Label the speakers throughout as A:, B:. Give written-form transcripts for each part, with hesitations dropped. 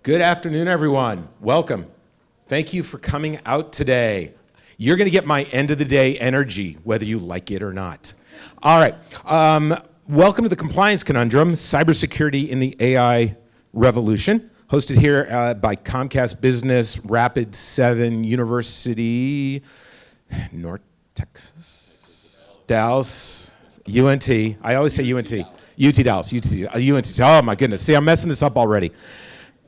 A: Good afternoon, everyone. Welcome. Thank you for coming out today. You're going to get my end of the day energy, whether you like it or not. All right. Welcome to the Compliance Conundrum, Cybersecurity in the AI Revolution, hosted here by Comcast Business, Rapid 7 University, North Texas, Dallas, UNT. I always say UNT. UT Dallas, UNT. Oh my goodness. See, I'm messing this up already.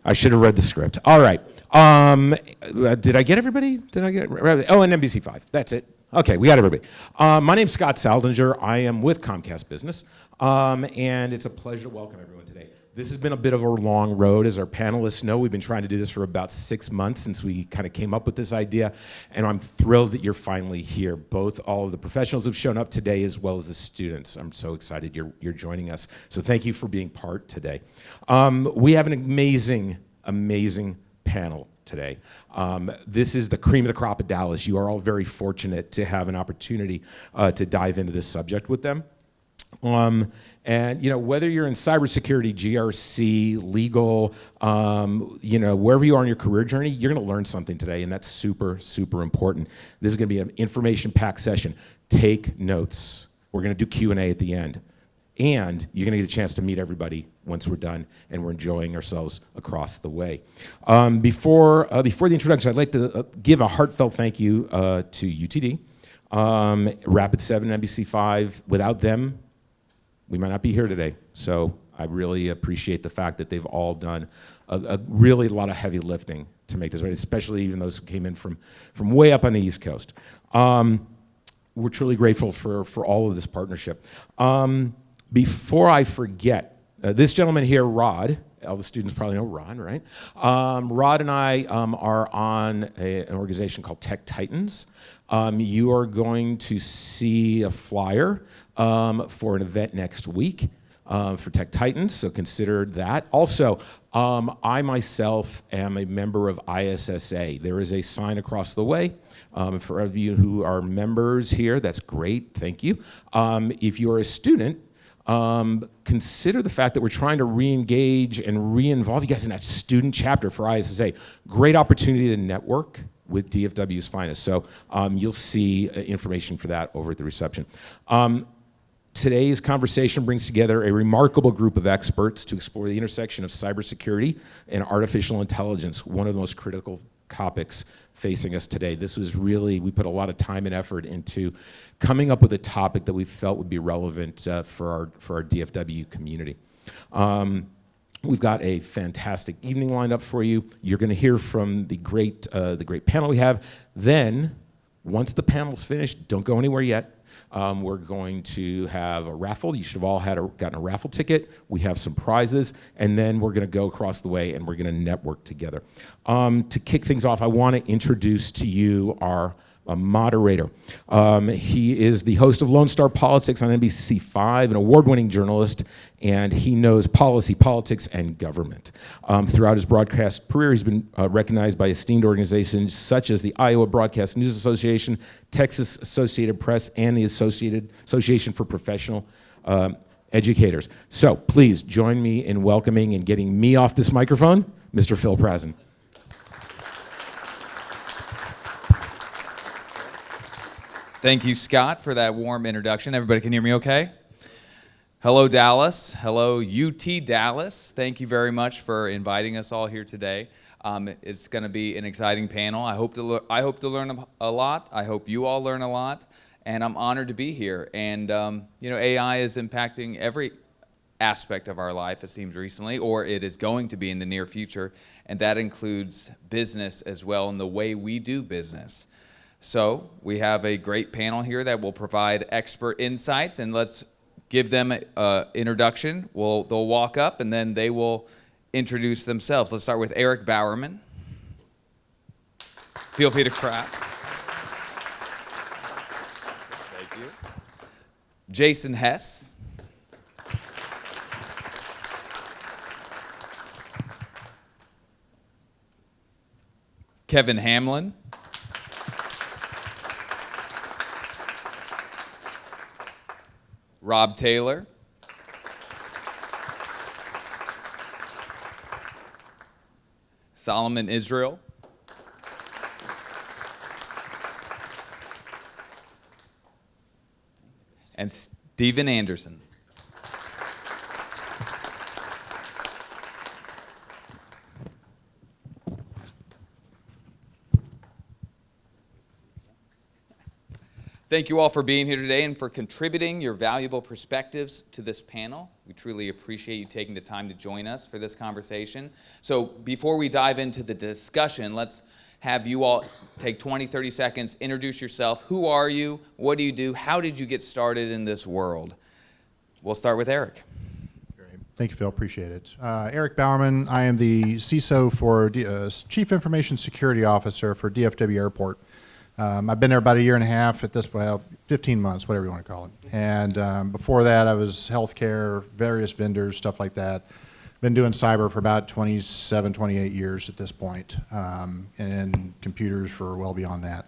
A: I should have read the script. All right. Did I get everybody? And NBC5. That's it. Okay, we got everybody. My name's Scott Saldinger. I am with Comcast Business, and it's a pleasure to welcome everyone today. This has been a bit of a long road. As our panelists know, we've been trying to do this for about 6 months since we kind of came up with this idea, and I'm thrilled that you're finally here. Both all of the professionals have shown up today as well as the students. I'm so excited you're joining us. So thank you for being part today. We have an amazing panel today. This is the cream of the crop of Dallas. You are all very fortunate to have an opportunity to dive into this subject with them. And whether you're in cybersecurity, GRC, legal, wherever you are in your career journey, you're going to learn something today, and that's super, super important. This is going to be an information-packed session. Take notes. We're going to do Q&A at the end. And you're going to get a chance to meet everybody once we're done and we're enjoying ourselves across the way. Before the introduction, I'd like to give a heartfelt thank you to UTD, Rapid 7, NBC5. Without them, we might not be here today. So I really appreciate the fact that they've all done a really lot of heavy lifting to make this right, especially even those who came in from way up on the East Coast. We're truly grateful for all of this partnership. Before I forget, this gentleman here, Rod, all the students probably know Rod, right? Rod and I are on an organization called Tech Titans. You are going to see a flyer for an event next week for Tech Titans, so consider that. Also, I myself am a member of ISSA. There is a sign across the way. For all of you who are members here, that's great, thank you. If you're a student, consider the fact that we're trying to re-engage and re-involve you guys in that student chapter for ISSA. Great opportunity to network with DFW's finest. So you'll see information for that over at the reception. Today's conversation brings together a remarkable group of experts to explore the intersection of cybersecurity and artificial intelligence, one of the most critical topics facing us today. This was really, we put a lot of time and effort into coming up with a topic that we felt would be relevant for our DFW community. We've got a fantastic evening lined up for you. You're going to hear from the great panel we have. Then, once the panel's finished, don't go anywhere yet. We're going to have a raffle. You should have all gotten a raffle ticket. We have some prizes, and then we're going to go across the way and we're going to network together. To kick things off, I want to introduce to you our moderator. He is the host of Lone Star Politics on NBC5, an award-winning journalist, and he knows policy, politics, and government. Throughout his broadcast career, he's been recognized by esteemed organizations such as the Iowa Broadcast News Association, Texas Associated Press, and the Association for Professional Educators. So please join me in welcoming and getting me off this microphone, Mr. Phil Prazen.
B: Thank you, Scott, for that warm introduction. Everybody can hear me okay? Hello, Dallas. Hello, UT Dallas. Thank you very much for inviting us all here today. It's going to be an exciting panel. I hope to learn a lot. I hope you all learn a lot, and I'm honored to be here. And AI is impacting every aspect of our life, it seems recently, or it is going to be in the near future, and that includes business as well and the way we do business. So we have a great panel here that will provide expert insights, and let's give them an introduction. They'll walk up, and then they will introduce themselves. Let's start with Eric Bowerman. Feel free to clap. Thank you. Jason Hess. Kevin Hamlin. Rob Taylor. Solomon Israel. And Stephen Anderson. Thank you all for being here today and for contributing your valuable perspectives to this panel. We truly appreciate you taking the time to join us for this conversation. So before we dive into the discussion, let's have you all take 20, 30 seconds, introduce yourself. Who are you? What do you do? How did you get started in this world? We'll start with Eric.
C: Great. Thank you, Phil. Appreciate it. Eric Bowerman. I am the CISO for Chief Information Security Officer for DFW Airport. I've been there about a year and a half at this point, 15 months, whatever you want to call it. And before that, I was healthcare, various vendors, stuff like that. Been doing cyber for about 27, 28 years at this point, and computers for well beyond that.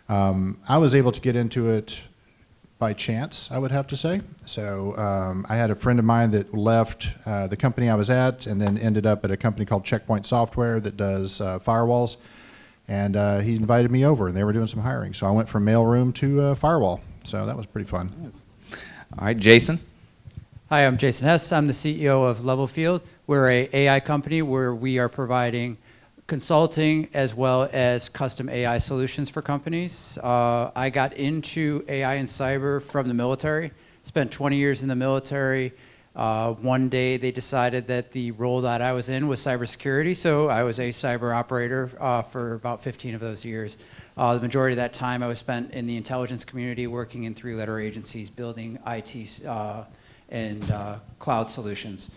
C: I was able to get into it by chance, I would have to say. So I had a friend of mine that left the company I was at and then ended up at a company called Checkpoint Software that does firewalls. And he invited me over, and they were doing some hiring. So I went from mailroom to firewall. So that was pretty fun.
B: Yes. All right, Jason.
D: Hi, I'm Jason Hess. I'm the CEO of Levelfield. We're an AI company where we are providing consulting as well as custom AI solutions for companies. I got into AI and cyber from the military, spent 20 years in the military. One day they decided that the role that I was in was cybersecurity, so I was a cyber operator for about 15 of those years. The majority of that time I was spent in the intelligence community working in three-letter agencies building IT and cloud solutions.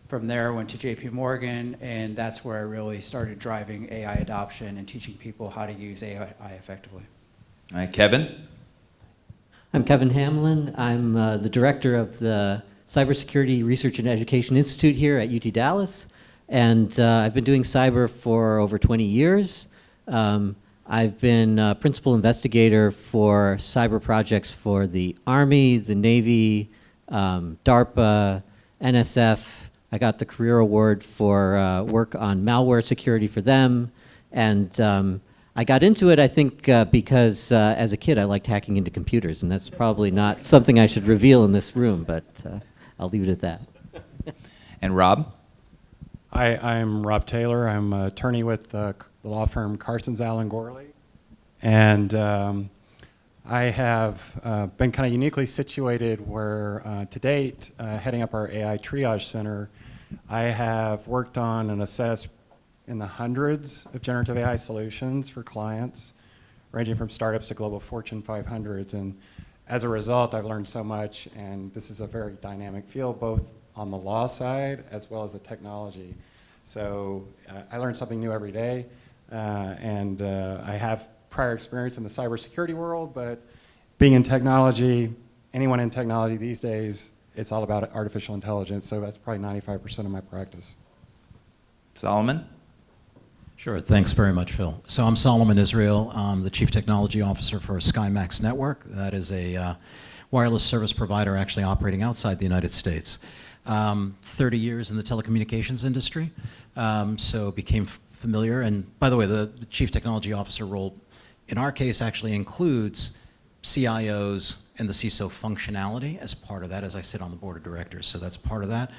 D: From there I went to JP Morgan, and that's where I really started driving AI adoption and teaching people how to use AI effectively.
B: All right, Kevin.
E: I'm Kevin Hamlin. I'm the director of the Cybersecurity Research and Education Institute here at UT Dallas, and I've been doing cyber for over 20 years. I've been principal investigator for cyber projects for the Army, the Navy, DARPA, NSF. I got the Career Award for work on malware security for them, and I got into it, I think, because as a kid I liked hacking into computers, and that's probably not something I should reveal in this room, but I'll leave it at that.
B: And Rob?
F: Hi, I'm Rob Taylor. I'm an attorney with the law firm Carson's Allen Gorley. And I have been kind of uniquely situated where, to date, heading up our AI triage center, I have worked on and assessed in the hundreds of generative AI solutions for clients, ranging from startups to global Fortune 500s. And as a result, I've learned so much, and this is a very dynamic field, both on the law side as well as the technology. So I learn something new every day, and I have prior experience in the cybersecurity world, but being in technology, anyone in technology these days, it's all about artificial intelligence, so that's probably 95% of my practice.
B: Solomon?
G: Sure, thanks very much, Phil. So I'm Solomon Israel. I'm the Chief Technology Officer for SkyMax Network. That is a wireless service provider actually operating outside the United States. 30 years in the telecommunications industry, so became familiar. And by the way, the Chief Technology Officer role in our case actually includes CIOs and the CISO functionality as part of that, as I sit on the board of directors, so that's part of that.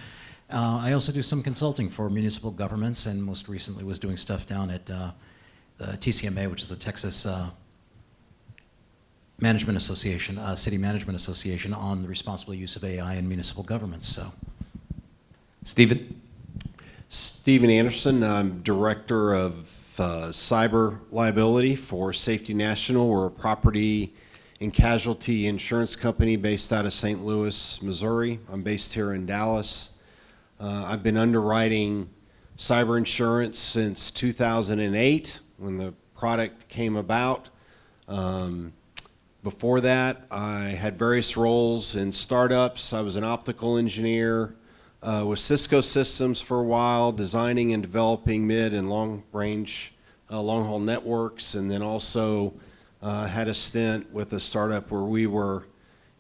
G: I also do some consulting for municipal governments, and most recently was doing stuff down at the TCMA, which is the Texas Management Association, City Management Association, on the responsible use of AI in municipal governments. So,
B: Stephen?
H: Stephen Anderson. I'm Director of Cyber Liability for Safety National. We're a property and casualty insurance company based out of St. Louis, Missouri. I'm based here in Dallas. I've been underwriting cyber insurance since 2008 when the product came about. Before that, I had various roles in startups. I was an optical engineer with Cisco Systems for a while, designing and developing mid and long-range long-haul networks, and then also had a stint with a startup where we were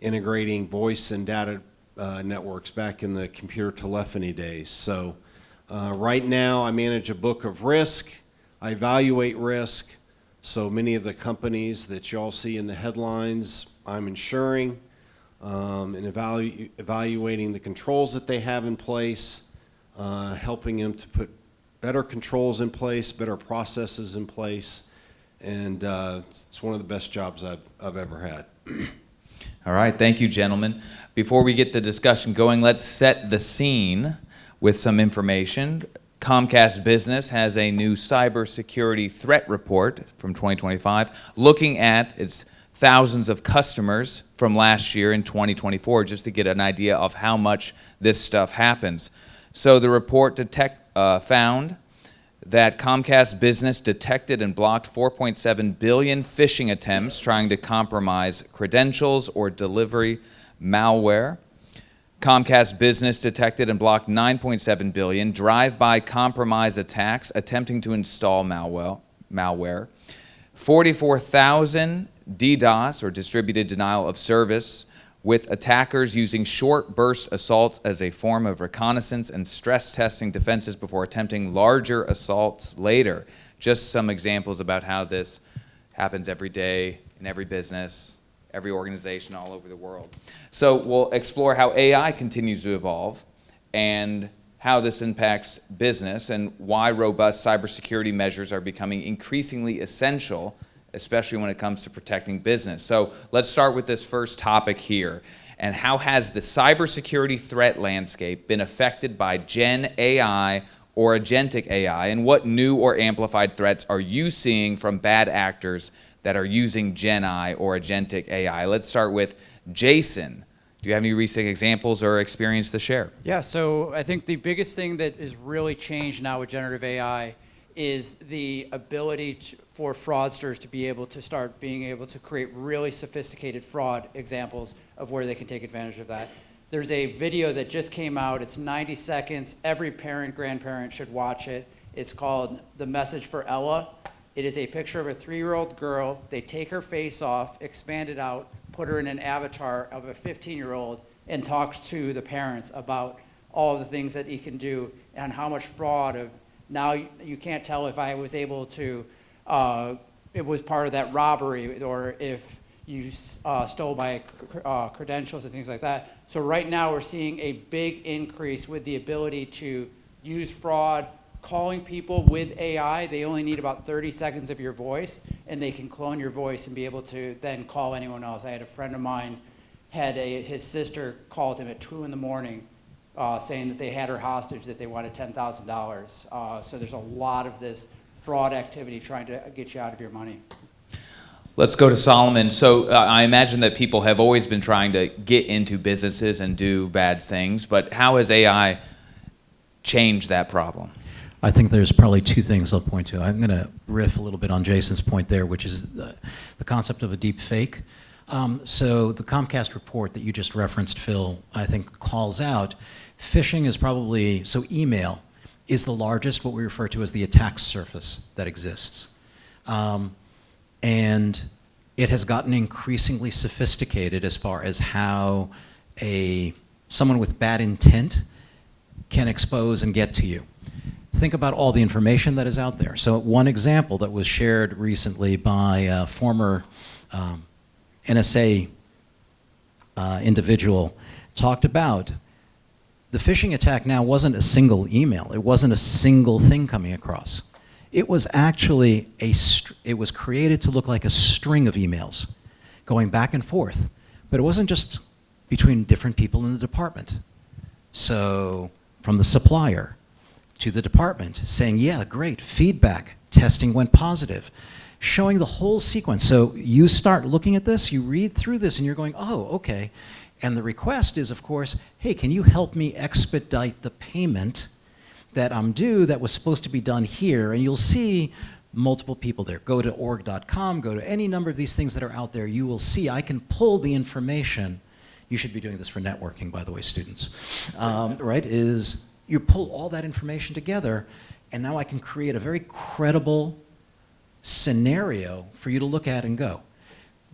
H: integrating voice and data networks back in the computer telephony days. So right now I manage a book of risk I evaluate risk. So many of the companies that you all see in the headlines, I'm insuring and evaluating the controls that they have in place, helping them to put better controls in place, better processes in place, and it's one of the best jobs I've ever had.
B: All right, thank you, gentlemen. Before we get the discussion going, let's set the scene with some information. Comcast Business has a new cybersecurity threat report from 2025 looking at its thousands of customers from last year in 2024 just to get an idea of how much this stuff happens. So the report found that Comcast Business detected and blocked 4.7 billion phishing attempts trying to compromise credentials or delivery malware. Comcast Business detected and blocked 9.7 billion drive-by compromise attacks attempting to install malware. 44,000 DDoS, or distributed denial of service, with attackers using short burst assaults as a form of reconnaissance and stress testing defenses before attempting larger assaults later. Just some examples about how this happens every day in every business, every organization all over the world. So we'll explore how AI continues to evolve and how this impacts business and why robust cybersecurity measures are becoming increasingly essential, especially when it comes to protecting business. So let's start with this first topic here. And how has the cybersecurity threat landscape been affected by Gen AI or agentic AI? And what new or amplified threats are you seeing from bad actors that are using Gen AI or agentic AI? Let's start with Jason. Do you have any recent examples or experience to share?
D: Yeah, so I think the biggest thing that has really changed now with generative AI is the ability for fraudsters to be able to start being able to create really sophisticated fraud examples of where they can take advantage of that. There's a video that just came out. It's 90 seconds. Every parent, grandparent should watch it. It's called The Message for Ella. It is a picture of a 3-year-old girl. They take her face off, expand it out, put her in an avatar of a 15-year-old, and talks to the parents about all of the things that he can do and how much fraud of now you can't tell if I was able to, it was part of that robbery or if you stole my credentials and things like that. So right now we're seeing a big increase with the ability to use fraud, calling people with AI. They only need about 30 seconds of your voice, and they can clone your voice and be able to then call anyone else. I had a friend of mine, his sister called him at 2 in the morning saying that they had her hostage, that they wanted $10,000. So there's a lot of this fraud activity trying to get you out of your money.
B: Let's go to Solomon. So I imagine that people have always been trying to get into businesses and do bad things, but how has AI changed that problem?
G: I think there's probably two things I'll point to. I'm going to riff a little bit on Jason's point there, which is the concept of a deep fake. So the Comcast report that you just referenced, Phil, I think calls out phishing is probably, so email is the largest, what we refer to as the attack surface that exists. And it has gotten increasingly sophisticated as far as how someone with bad intent can expose and get to you. Think about all the information that is out there. So one example that was shared recently by a former NSA individual talked about the phishing attack now wasn't a single email. It wasn't a single thing coming across. It was actually it was created to look like a string of emails going back and forth. But it wasn't just between different people in the department. So from the supplier to the department saying, yeah, great, feedback, testing went positive, showing the whole sequence. So you start looking at this, you read through this, and you're going, oh, okay. And the request is, of course, hey, can you help me expedite the payment that I'm due that was supposed to be done here? And you'll see multiple people there. Go to org.com, go to any number of these things that are out there. You will see I can pull the information. You should be doing this for networking, by the way, students. Right? Is you pull all that information together, and now I can create a very credible scenario for you to look at and go.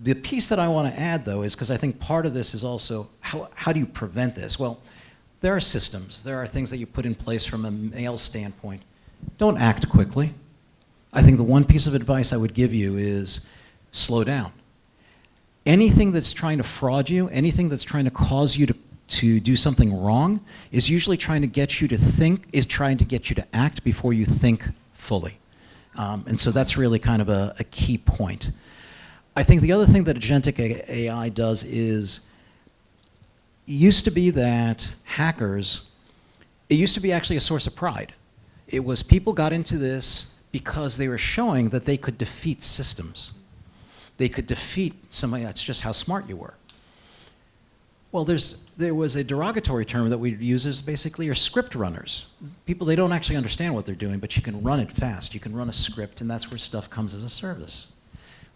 G: The piece that I want to add, though, is because I think part of this is also how do you prevent this? Well, there are systems. There are things that you put in place from a mail standpoint. Don't act quickly. I think the one piece of advice I would give you is slow down. Anything that's trying to fraud you, anything that's trying to cause you to do something wrong is usually trying to get you to think, is trying to get you to act before you think fully. And so that's really kind of a key point. I think the other thing that agentic AI does is, it used to be that hackers, it used to be actually a source of pride. It was people got into this because they were showing that they could defeat systems. They could defeat somebody. That's just how smart you were. Well, there was a derogatory term that we use as basically your script runners. People, they don't actually understand what they're doing, but you can run it fast. You can run a script, and that's where stuff comes as a service.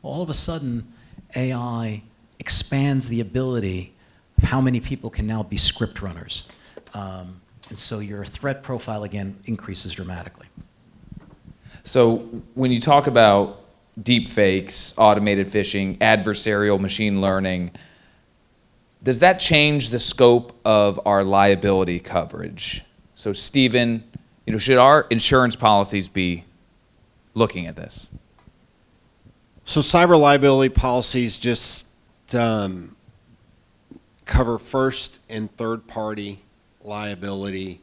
G: Well, all of a sudden, AI expands the ability of how many people can now be script runners. And so your threat profile, again, increases dramatically.
B: So when you talk about deep fakes, automated phishing, adversarial machine learning, does that change the scope of our liability coverage? So Stephen, should our insurance policies be looking at this?
H: So cyber liability policies just cover first and third party liability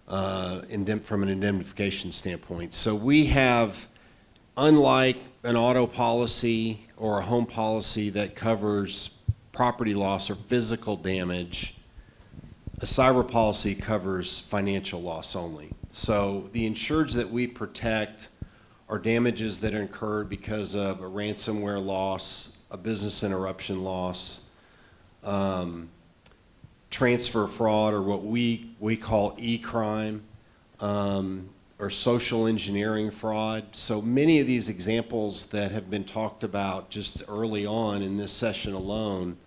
H: from an indemnification standpoint. So we have, unlike an auto policy or a home policy that covers property loss or physical damage, a cyber policy covers financial loss only. So the insureds that we protect are damages that are incurred because of a ransomware loss, a business interruption loss, transfer fraud, or what we call e-crime, or social engineering fraud. So many of these examples that have been talked about just early on in this session alone,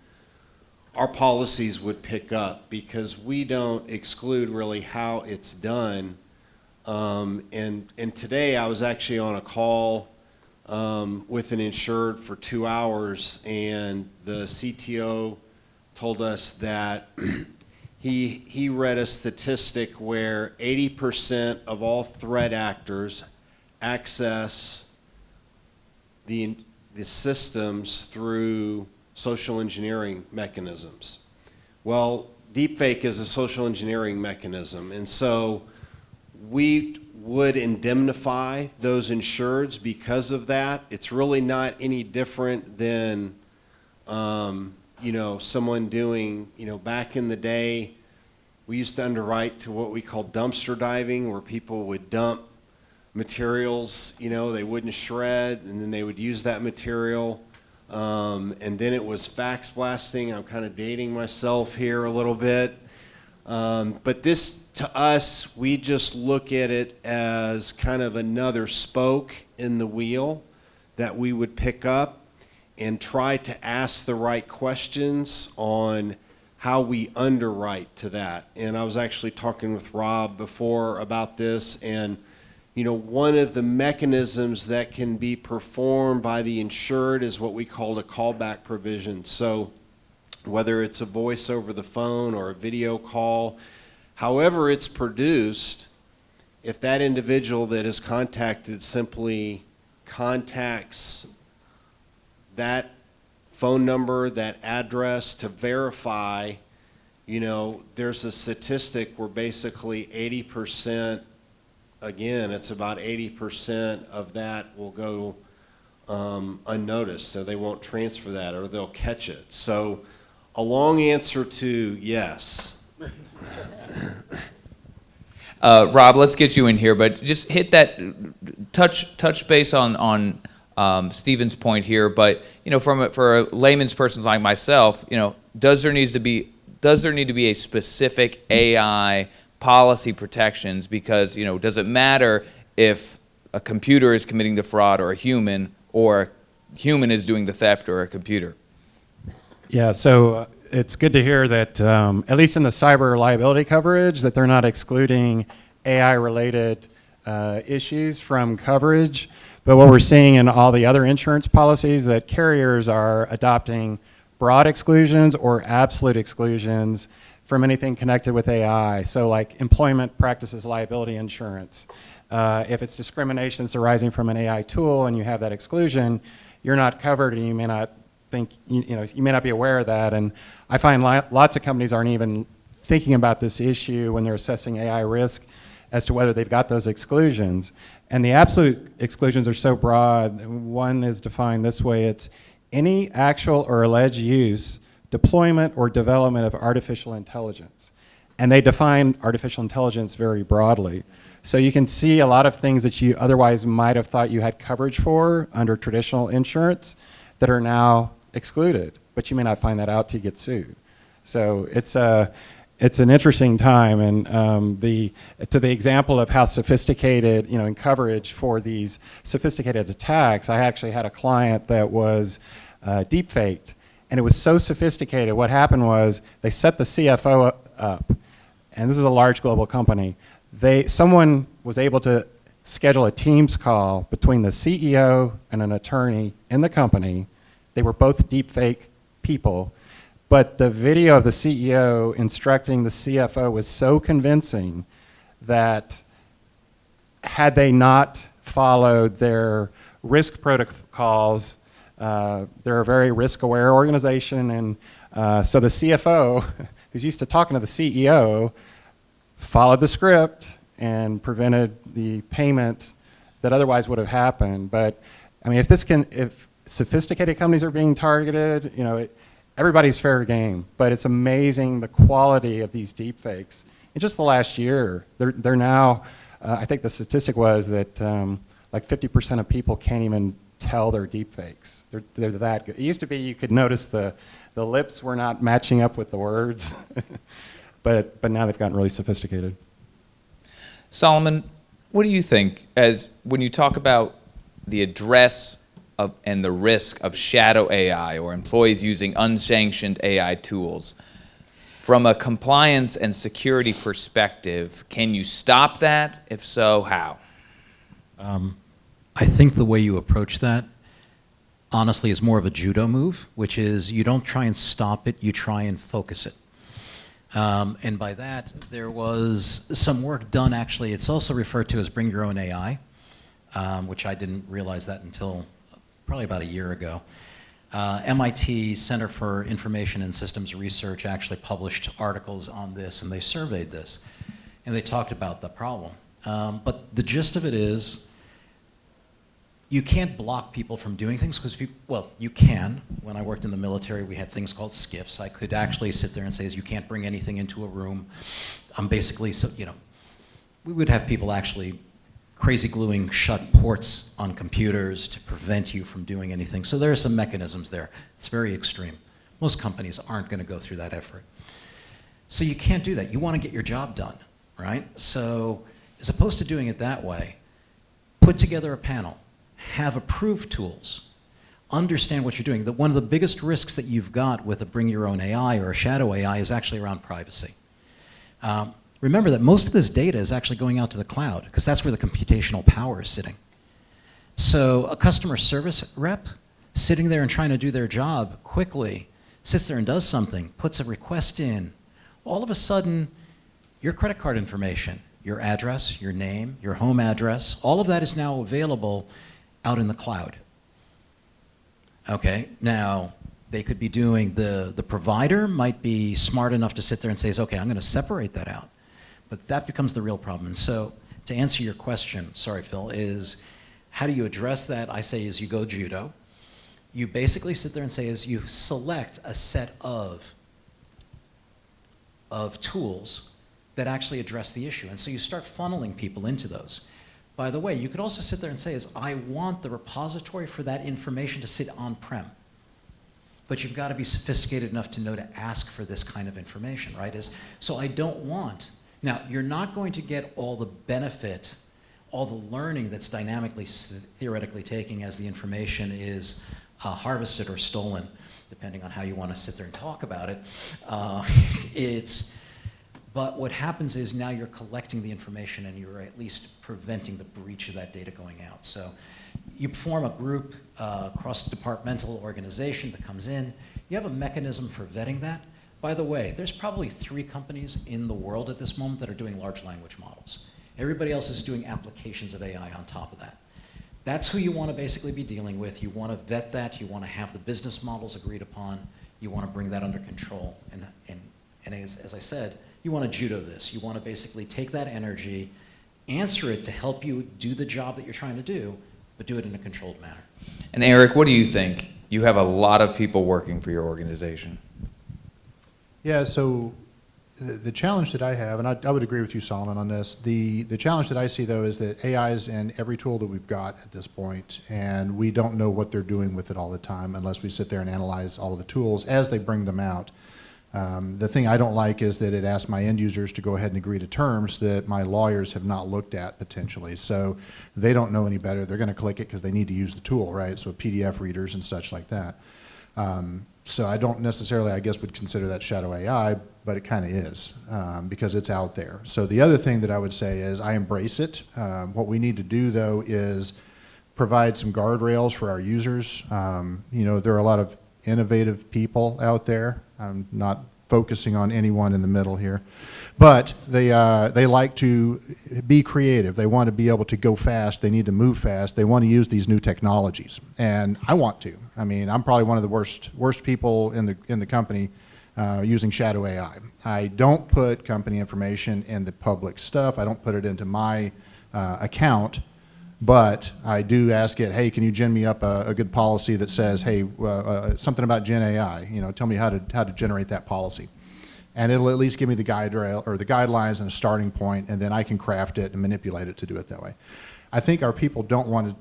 H: our policies would pick up because we don't exclude really how it's done. And today I was actually on a call with an insured for 2 hours, and the CTO told us that he read a statistic where 80% of all threat actors access the systems through social engineering mechanisms. Well, deepfake is a social engineering mechanism, and so we would indemnify those insureds because of that. It's really not any different than someone doing, back in the day, we used to underwrite to what we call dumpster diving, where people would dump materials, they wouldn't shred, and then they would use that material. And then it was fax blasting. I'm kind of dating myself here a little bit. But this, to us, we just look at it as kind of another spoke in the wheel that we would pick up and try to ask the right questions on how we underwrite to that. And I was actually talking with Rob before about this, and one of the mechanisms that can be performed by the insured is what we call a callback provision. So whether it's a voice over the phone or a video call, however it's produced, if that individual that is contacted simply contacts that phone number, that address to verify, there's a statistic where basically 80%, again, it's about 80% of that will go unnoticed, so they won't transfer that, or they'll catch it. So a long answer to yes.
B: Rob, let's get you in here, but just hit that touch base on Stephen's point here. But for a layman's person like myself, does there need to be a specific AI policy protections? Because does it matter if a computer is committing the fraud or a human is doing the theft or a computer?
F: Yeah, so it's good to hear that, at least in the cyber liability coverage, that they're not excluding AI-related issues from coverage. But what we're seeing in all the other insurance policies, that carriers are adopting broad exclusions or absolute exclusions from anything connected with AI. So like employment practices liability insurance. If it's discrimination that's arising from an AI tool and you have that exclusion, you're not covered, and you may not think, you may not be aware of that. And I find lots of companies aren't even thinking about this issue when they're assessing AI risk as to whether they've got those exclusions. And the absolute exclusions are so broad. One is defined this way: it's any actual or alleged use, deployment, or development of artificial intelligence. And they define artificial intelligence very broadly. So you can see a lot of things that you otherwise might have thought you had coverage for under traditional insurance that are now excluded, but you may not find that out till you get sued. So it's an interesting time, and to the example of how sophisticated, in coverage for these sophisticated attacks, I actually had a client that was deep-faked, and it was so sophisticated. What happened was they set the CFO up, and this is a large global company. Someone was able to schedule a Teams call between the CEO and an attorney in the company. They were both deepfake people, but the video of the CEO instructing the CFO was so convincing that had they not followed their risk protocols, they're a very risk-aware organization, and so the CFO, who's used to talking to the CEO, followed the script and prevented the payment that otherwise would have happened. But I mean, if sophisticated companies are being targeted, everybody's fair game. But it's amazing the quality of these deepfakes. In just the last year, they're now, I think the statistic was that like 50% of people can't even tell they're deepfakes. They're that good. It used to be you could notice the lips were not matching up with the words. But now they've gotten really sophisticated.
B: Solomon, what do you think when you talk about the address and the risk of shadow AI or employees using unsanctioned AI tools? From a compliance and security perspective, can you stop that? If so, how?
G: I think the way you approach that, honestly, is more of a judo move, which is you don't try and stop it, you try and focus it. And by that, there was some work done, actually. It's also referred to as Bring Your Own AI, which I didn't realize that until probably about a year ago. MIT Center for Information and Systems Research actually published articles on this, and they surveyed this, and they talked about the problem. But the gist of it is, you can't block people from doing things because well, you can. When I worked in the military, we had things called skiffs. I could actually sit there and say, you can't bring anything into a room. I'm basically, we would have people actually crazy gluing shut ports on computers to prevent you from doing anything. So there are some mechanisms there. It's very extreme. Most companies aren't going to go through that effort. So you can't do that. You want to get your job done, right? So as opposed to doing it that way, put together a panel. Have approved tools, understand what you're doing. One of the biggest risks that you've got with a Bring Your Own AI or a shadow AI is actually around privacy. Remember that most of this data is actually going out to the cloud because that's where the computational power is sitting. So a customer service rep sitting there and trying to do their job quickly sits there and does something, puts a request in. All of a sudden, your credit card information, your address, your name, your home address, all of that is now available out in the cloud. Okay, now they could be doing, the provider might be smart enough to sit there and say, okay, I'm going to separate that out. But that becomes the real problem. And so to answer your question, sorry, Phil, is how do you address that? I say is you go judo. You basically sit there and say is you select a set of tools that actually address the issue. And so you start funneling people into those. By the way, you could also sit there and say is, I want the repository for that information to sit on-prem. But you've got to be sophisticated enough to know to ask for this kind of information, right? So I don't want, now you're not going to get all the benefit, all the learning that's dynamically, theoretically taking as the information is harvested or stolen, depending on how you want to sit there and talk about it. But what happens is now you're collecting the information and you're at least preventing the breach of that data going out. So you form a group, cross-departmental organization that comes in. You have a mechanism for vetting that. By the way, there's probably 3 companies in the world at this moment that are doing large language models. Everybody else is doing applications of AI on top of that. That's who you want to basically be dealing with. You want to vet that. You want to have the business models agreed upon. You want to bring that under control. And as I said, you want to judo this. You want to basically take that energy, answer it to help you do the job that you're trying to do, but do it in a controlled manner.
B: And Eric, what do you think? You have a lot of people working for your organization.
C: Yeah, so the challenge that I have, and I would agree with you, Solomon, on this, the challenge that I see, though, is that AI is in every tool that we've got at this point, and we don't know what they're doing with it all the time unless we sit there and analyze all of the tools as they bring them out. The thing I don't like is that it asks my end users to go ahead and agree to terms that my lawyers have not looked at potentially. So they don't know any better. They're going to click it because they need to use the tool, right? So PDF readers and such like that. So I don't necessarily, I guess, would consider that shadow AI, but it kind of is because it's out there. So the other thing that I would say is I embrace it. What we need to do, though, is provide some guardrails for our users. You know, there are a lot of innovative people out there. I'm not focusing on anyone in the middle here, but they like to be creative. They want to be able to go fast. They need to move fast. They want to use these new technologies, and I want to. I mean, I'm probably one of the worst people in the company using shadow AI. I don't put company information in the public stuff. I don't put it into my account. But I do ask it, hey, can you gen me up a good policy that says, hey, something about Gen AI, you know, tell me how to generate that policy. And it'll at least give me the guide or the guidelines and a starting point, and then I can craft it and manipulate it to do it that way. I think our people don't want to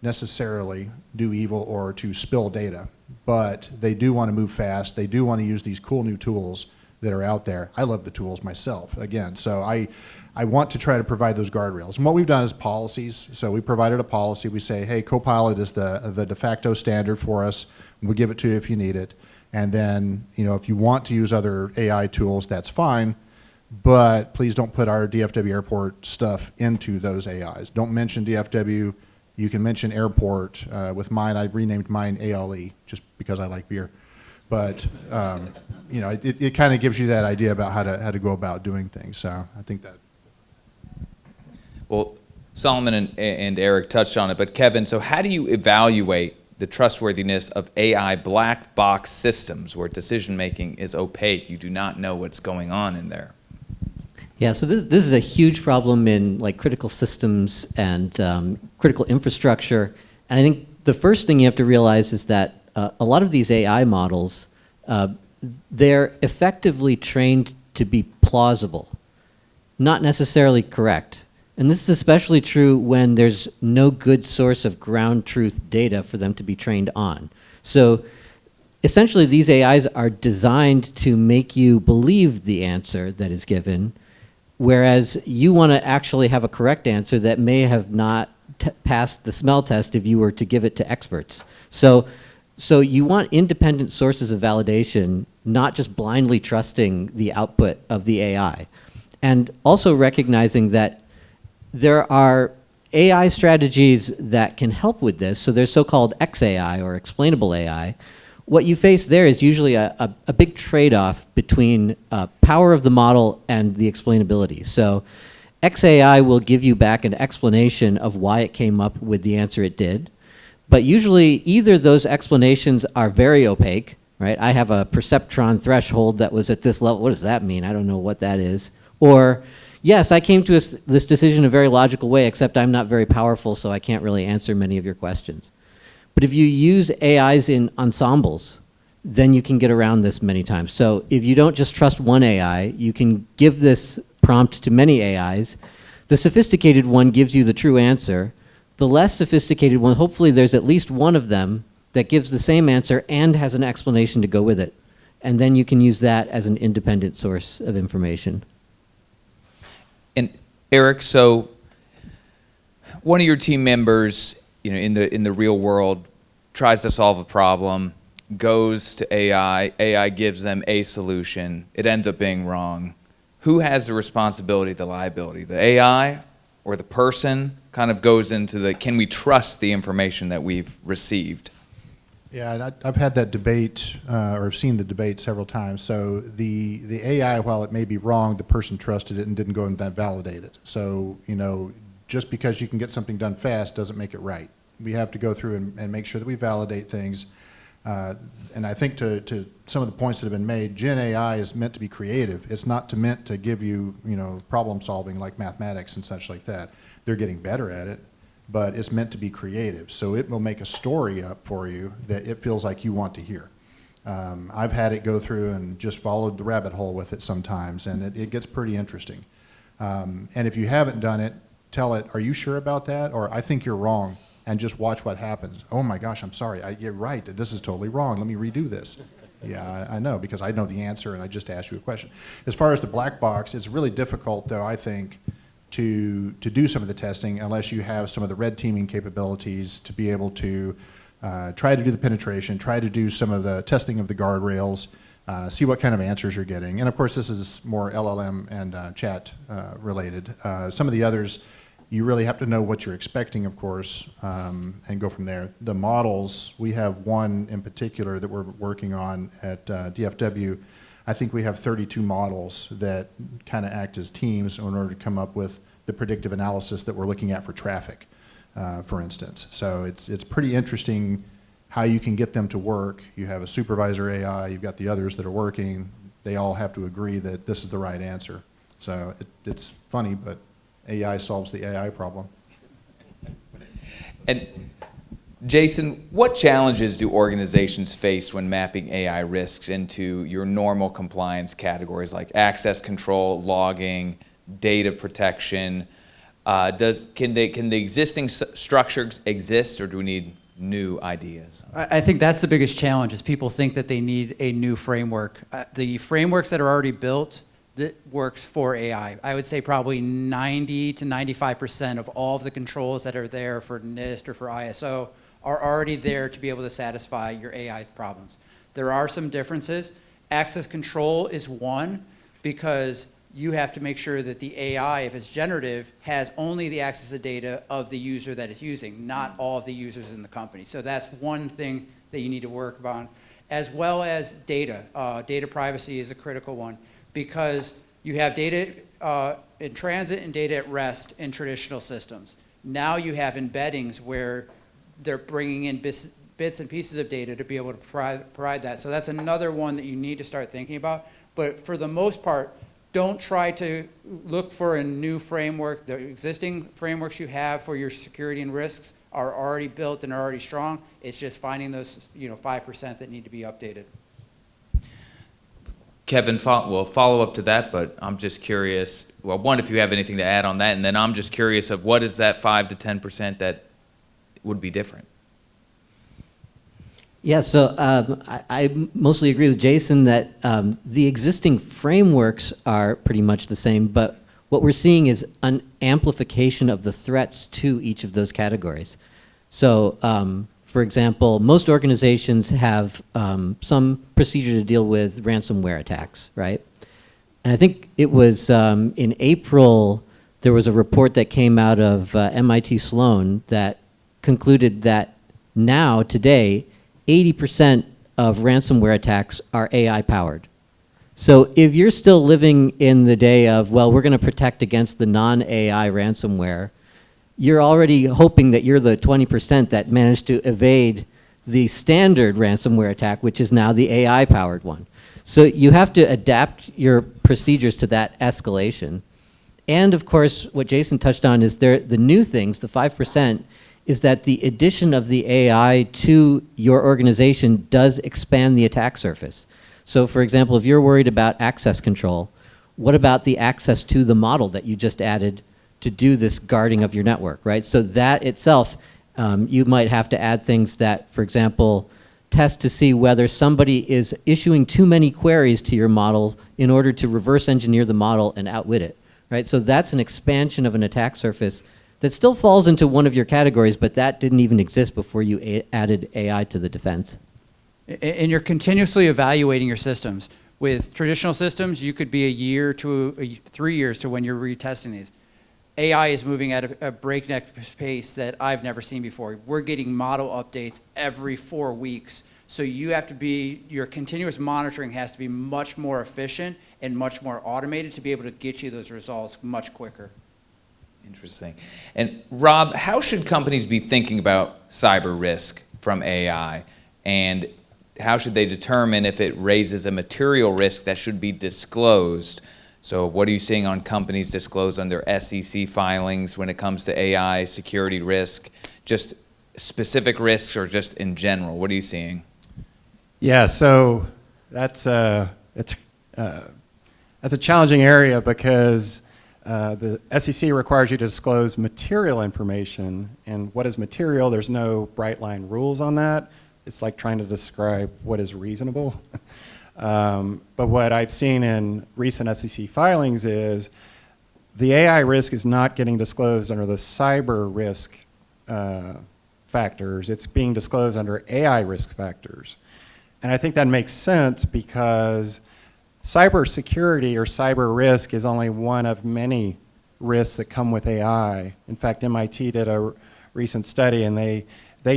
C: necessarily do evil or to spill data, but they do want to move fast. They do want to use these cool new tools that are out there. I love the tools myself, again, so I want to try to provide those guardrails. And what we've done is policies. So we provided a policy. We say, hey, Copilot is the de facto standard for us. We'll give it to you if you need it. And then, you know, if you want to use other AI tools, that's fine. But please don't put our DFW airport stuff into those AIs. Don't mention DFW. You can mention airport. With mine, I renamed mine ALE just because I like beer. But you know, it kind of gives you that idea about how to go about doing things. So I think that.
B: Well, Solomon and Eric touched on it, but Kevin, so how do you evaluate the trustworthiness of AI black box systems where decision making is opaque? You do not know what's going on in there.
E: Yeah, so this is a huge problem in like critical systems and critical infrastructure. And I think the first thing you have to realize is that a lot of these AI models, they're effectively trained to be plausible, not necessarily correct. And this is especially true when there's no good source of ground truth data for them to be trained on. So essentially these AIs are designed to make you believe the answer that is given, whereas you want to actually have a correct answer that may have not passed the smell test if you were to give it to experts. So you want independent sources of validation, not just blindly trusting the output of the AI. And also recognizing that there are AI strategies that can help with this. So there's so-called XAI or explainable AI. What you face there is usually a big trade-off between power of the model and the explainability. So XAI will give you back an explanation of why it came up with the answer it did. But usually either those explanations are very opaque, right? I have a perceptron threshold that was at this level. What does that mean? I don't know what that is. Or yes, I came to this decision in a very logical way, except I'm not very powerful, so I can't really answer many of your questions. But if you use AIs in ensembles, then you can get around this many times. So if you don't just trust one AI, you can give this prompt to many AIs. The sophisticated one gives you the true answer. The less sophisticated one, hopefully there's at least one of them that gives the same answer and has an explanation to go with it. And then you can use that as an independent source of information.
B: And Eric, so one of your team members, you know, in the real world, tries to solve a problem, goes to AI, AI gives them a solution, it ends up being wrong. Who has the responsibility, the liability? The AI or the person? Kind of goes into the, can we trust the information that we've received?
C: Yeah, and I've had that debate, or seen the debate several times. So the AI, while it may be wrong, the person trusted it and didn't go and validate it. So, just because you can get something done fast doesn't make it right. We have to go through and make sure that we validate things. And I think to some of the points that have been made, Gen AI is meant to be creative. It's not meant to give you, problem solving like mathematics and such like that. They're getting better at it, but it's meant to be creative. So it will make a story up for you that it feels like you want to hear. I've had it go through and just followed the rabbit hole with it sometimes, and it gets pretty interesting. And if you haven't done it, tell it, are you sure about that? Or I think you're wrong, and just watch what happens. Oh my gosh, I'm sorry, you're right, this is totally wrong, let me redo this. Yeah, I know, because I know the answer and I just asked you a question. As far as the black box, it's really difficult though, I think, to do some of the testing unless you have some of the red teaming capabilities to be able to try to do the penetration, try to do some of the testing of the guardrails, see what kind of answers you're getting. And of course, this is more LLM and chat related. Some of the others, you really have to know what you're expecting, of course, and go from there. The models, we have one in particular that we're working on at DFW. I think we have 32 models that kind of act as teams in order to come up with the predictive analysis that we're looking at for traffic, for instance. So it's pretty interesting how you can get them to work. You have a supervisor AI, you've got the others that are working. They all have to agree that this is the right answer. So it's funny, but AI solves the AI problem.
B: And Jason, what challenges do organizations face when mapping AI risks into your normal compliance categories like access control, logging, data protection? Can the existing structures exist, or do we need new ideas?
D: I think that's the biggest challenge, is people think that they need a new framework. The frameworks that are already built, that works for AI. I would say probably 90 to 95% of all of the controls that are there for NIST or for ISO are already there to be able to satisfy your AI problems. There are some differences. Access control is one, because you have to make sure that the AI, if it's generative, has only the access to data of the user that it's using, not all of the users in the company. So that's one thing that you need to work on, as well as data. Data privacy is a critical one, because you have data in transit and data at rest in traditional systems. Now you have embeddings where they're bringing in bits and pieces of data to be able to provide that. So that's another one that you need to start thinking about. But for the most part, don't try to look for a new framework. The existing frameworks you have for your security and risks are already built and are already strong. It's just finding those 5% that need to be updated.
B: Kevin, we'll follow up to that, but I'm just curious, well, one, if you have anything to add on that, and then I'm just curious of what is that 5 to 10% that would be different?
E: Yeah, so I mostly agree with Jason that the existing frameworks are pretty much the same, but what we're seeing is an amplification of the threats to each of those categories. So, for example, most organizations have some procedure to deal with ransomware attacks, right? And I think it was in April, there was a report that came out of MIT Sloan that concluded that now, today, 80% of ransomware attacks are AI powered. So if you're still living in the day of, well, we're going to protect against the non-AI ransomware, you're already hoping that you're the 20% that managed to evade the standard ransomware attack, which is now the AI powered one. So you have to adapt your procedures to that escalation. And of course, what Jason touched on is the new things, the 5%, is that the addition of the AI to your organization does expand the attack surface. So for example, if you're worried about access control, what about the access to the model that you just added to do this guarding of your network, right? So that itself, you might have to add things that, for example, test to see whether somebody is issuing too many queries to your models in order to reverse engineer the model and outwit it, right? So that's an expansion of an attack surface that still falls into one of your categories, but that didn't even exist before you added AI to the defense.
D: And you're continuously evaluating your systems. With traditional systems, you could be a year to 3 years to when you're retesting these. AI is moving at a breakneck pace that I've never seen before. We're getting model updates every 4 weeks. So your continuous monitoring has to be much more efficient and much more automated to be able to get you those results much quicker.
B: Interesting. And Rob, how should companies be thinking about cyber risk from AI? And how should they determine if it raises a material risk that should be disclosed? So what are you seeing on companies disclose on their SEC filings when it comes to AI security risk? Just specific risks or just in general? What are you seeing?
F: Yeah, so that's a challenging area because the SEC requires you to disclose material information. And what is material? There's no bright line rules on that. It's like trying to describe what is reasonable. But what I've seen in recent SEC filings is the AI risk is not getting disclosed under the cyber risk factors. It's being disclosed under AI risk factors. And I think that makes sense because cybersecurity or cyber risk is only one of many risks that come with AI. In fact, MIT did a recent study and they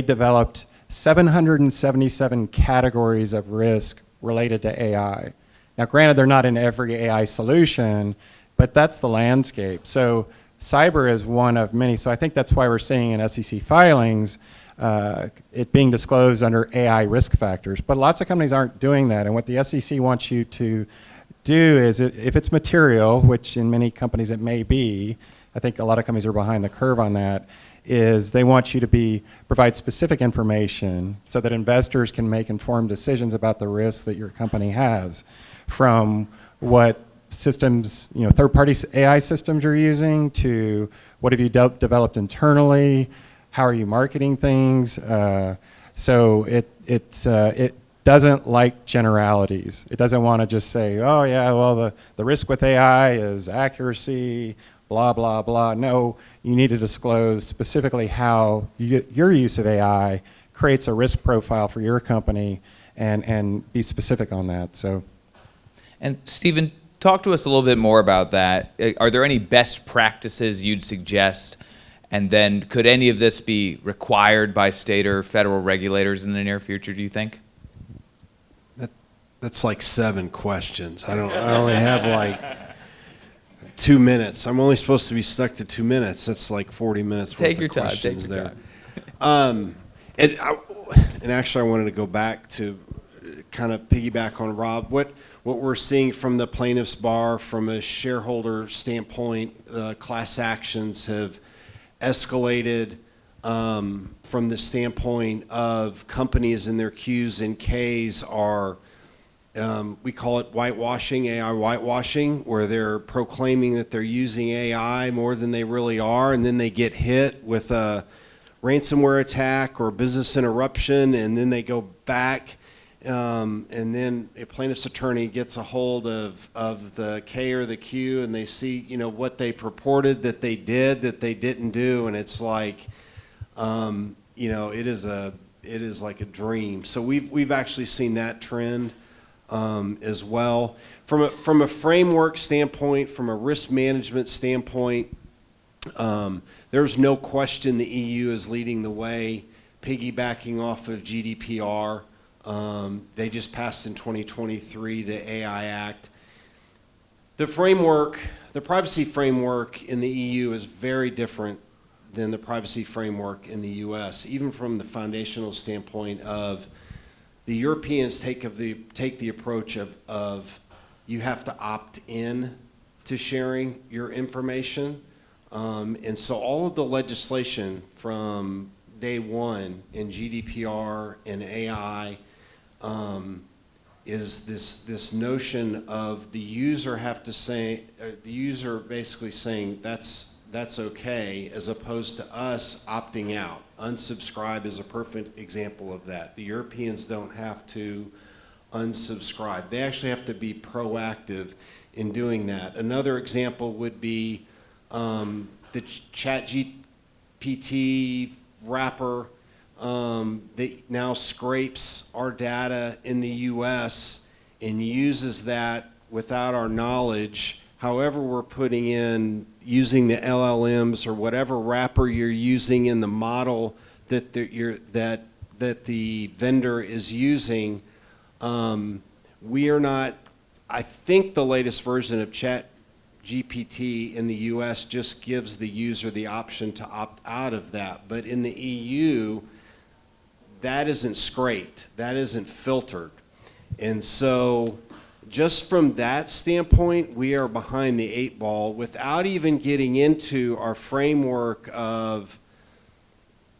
F: developed 777 categories of risk related to AI. Now, granted, they're not in every AI solution, but that's the landscape. So cyber is one of many. So I think that's why we're seeing in SEC filings it being disclosed under AI risk factors. But lots of companies aren't doing that. And what the SEC wants you to do is, if it's material, which in many companies it may be, I think a lot of companies are behind the curve on that, is they want you to provide specific information so that investors can make informed decisions about the risks that your company has, from what systems, third-party AI systems you're using, to what have you developed internally, how are you marketing things. So it doesn't like generalities. It doesn't want to just say, oh yeah, well the risk with AI is accuracy, blah, blah, blah. No, you need to disclose specifically how your use of AI creates a risk profile for your company and be specific on that. So,
B: and Stephen, talk to us a little bit more about that. Are there any best practices you'd suggest? And then could any of this be required by state or federal regulators in the near future, do you think?
H: That's like 7 questions. I only have like 2 minutes. I'm only supposed to be stuck to 2 minutes. That's like 40 minutes worth of questions there. And actually, I wanted to go back to kind of piggyback on Rob. What we're seeing from the plaintiffs' bar, from a shareholder standpoint, class actions have escalated from the standpoint of companies and their Qs and Ks are, we call it whitewashing, AI whitewashing, where they're proclaiming that they're using AI more than they really are, and then they get hit with a ransomware attack or business interruption, and then they go back, and then a plaintiff's attorney gets a hold of the K or the Q, and they see, what they purported that they did, that they didn't do, and it's like, it is like a dream. So we've actually seen that trend as well. From a framework standpoint, from a risk management standpoint, there's no question the EU is leading the way, piggybacking off of GDPR. They just passed in 2023 the AI Act. The privacy framework in the EU is very different than the privacy framework in the US, even from the foundational standpoint of the Europeans take the approach of you have to opt in to sharing your information. And so all of the legislation from day one in GDPR and AI is this notion of the user basically saying that's okay, as opposed to us opting out. Unsubscribe is a perfect example of that. The Europeans don't have to unsubscribe. They actually have to be proactive in doing that. Another example would be the ChatGPT wrapper that now scrapes our data in the US and uses that without our knowledge. However, we're putting in using the LLMs or whatever wrapper you're using in the model that the vendor is using, we are not. I think the latest version of ChatGPT in the U.S. just gives the user the option to opt out of that, but in the EU, that isn't scraped, that isn't filtered, and so just from that standpoint, we are behind the 8 ball without even getting into our framework of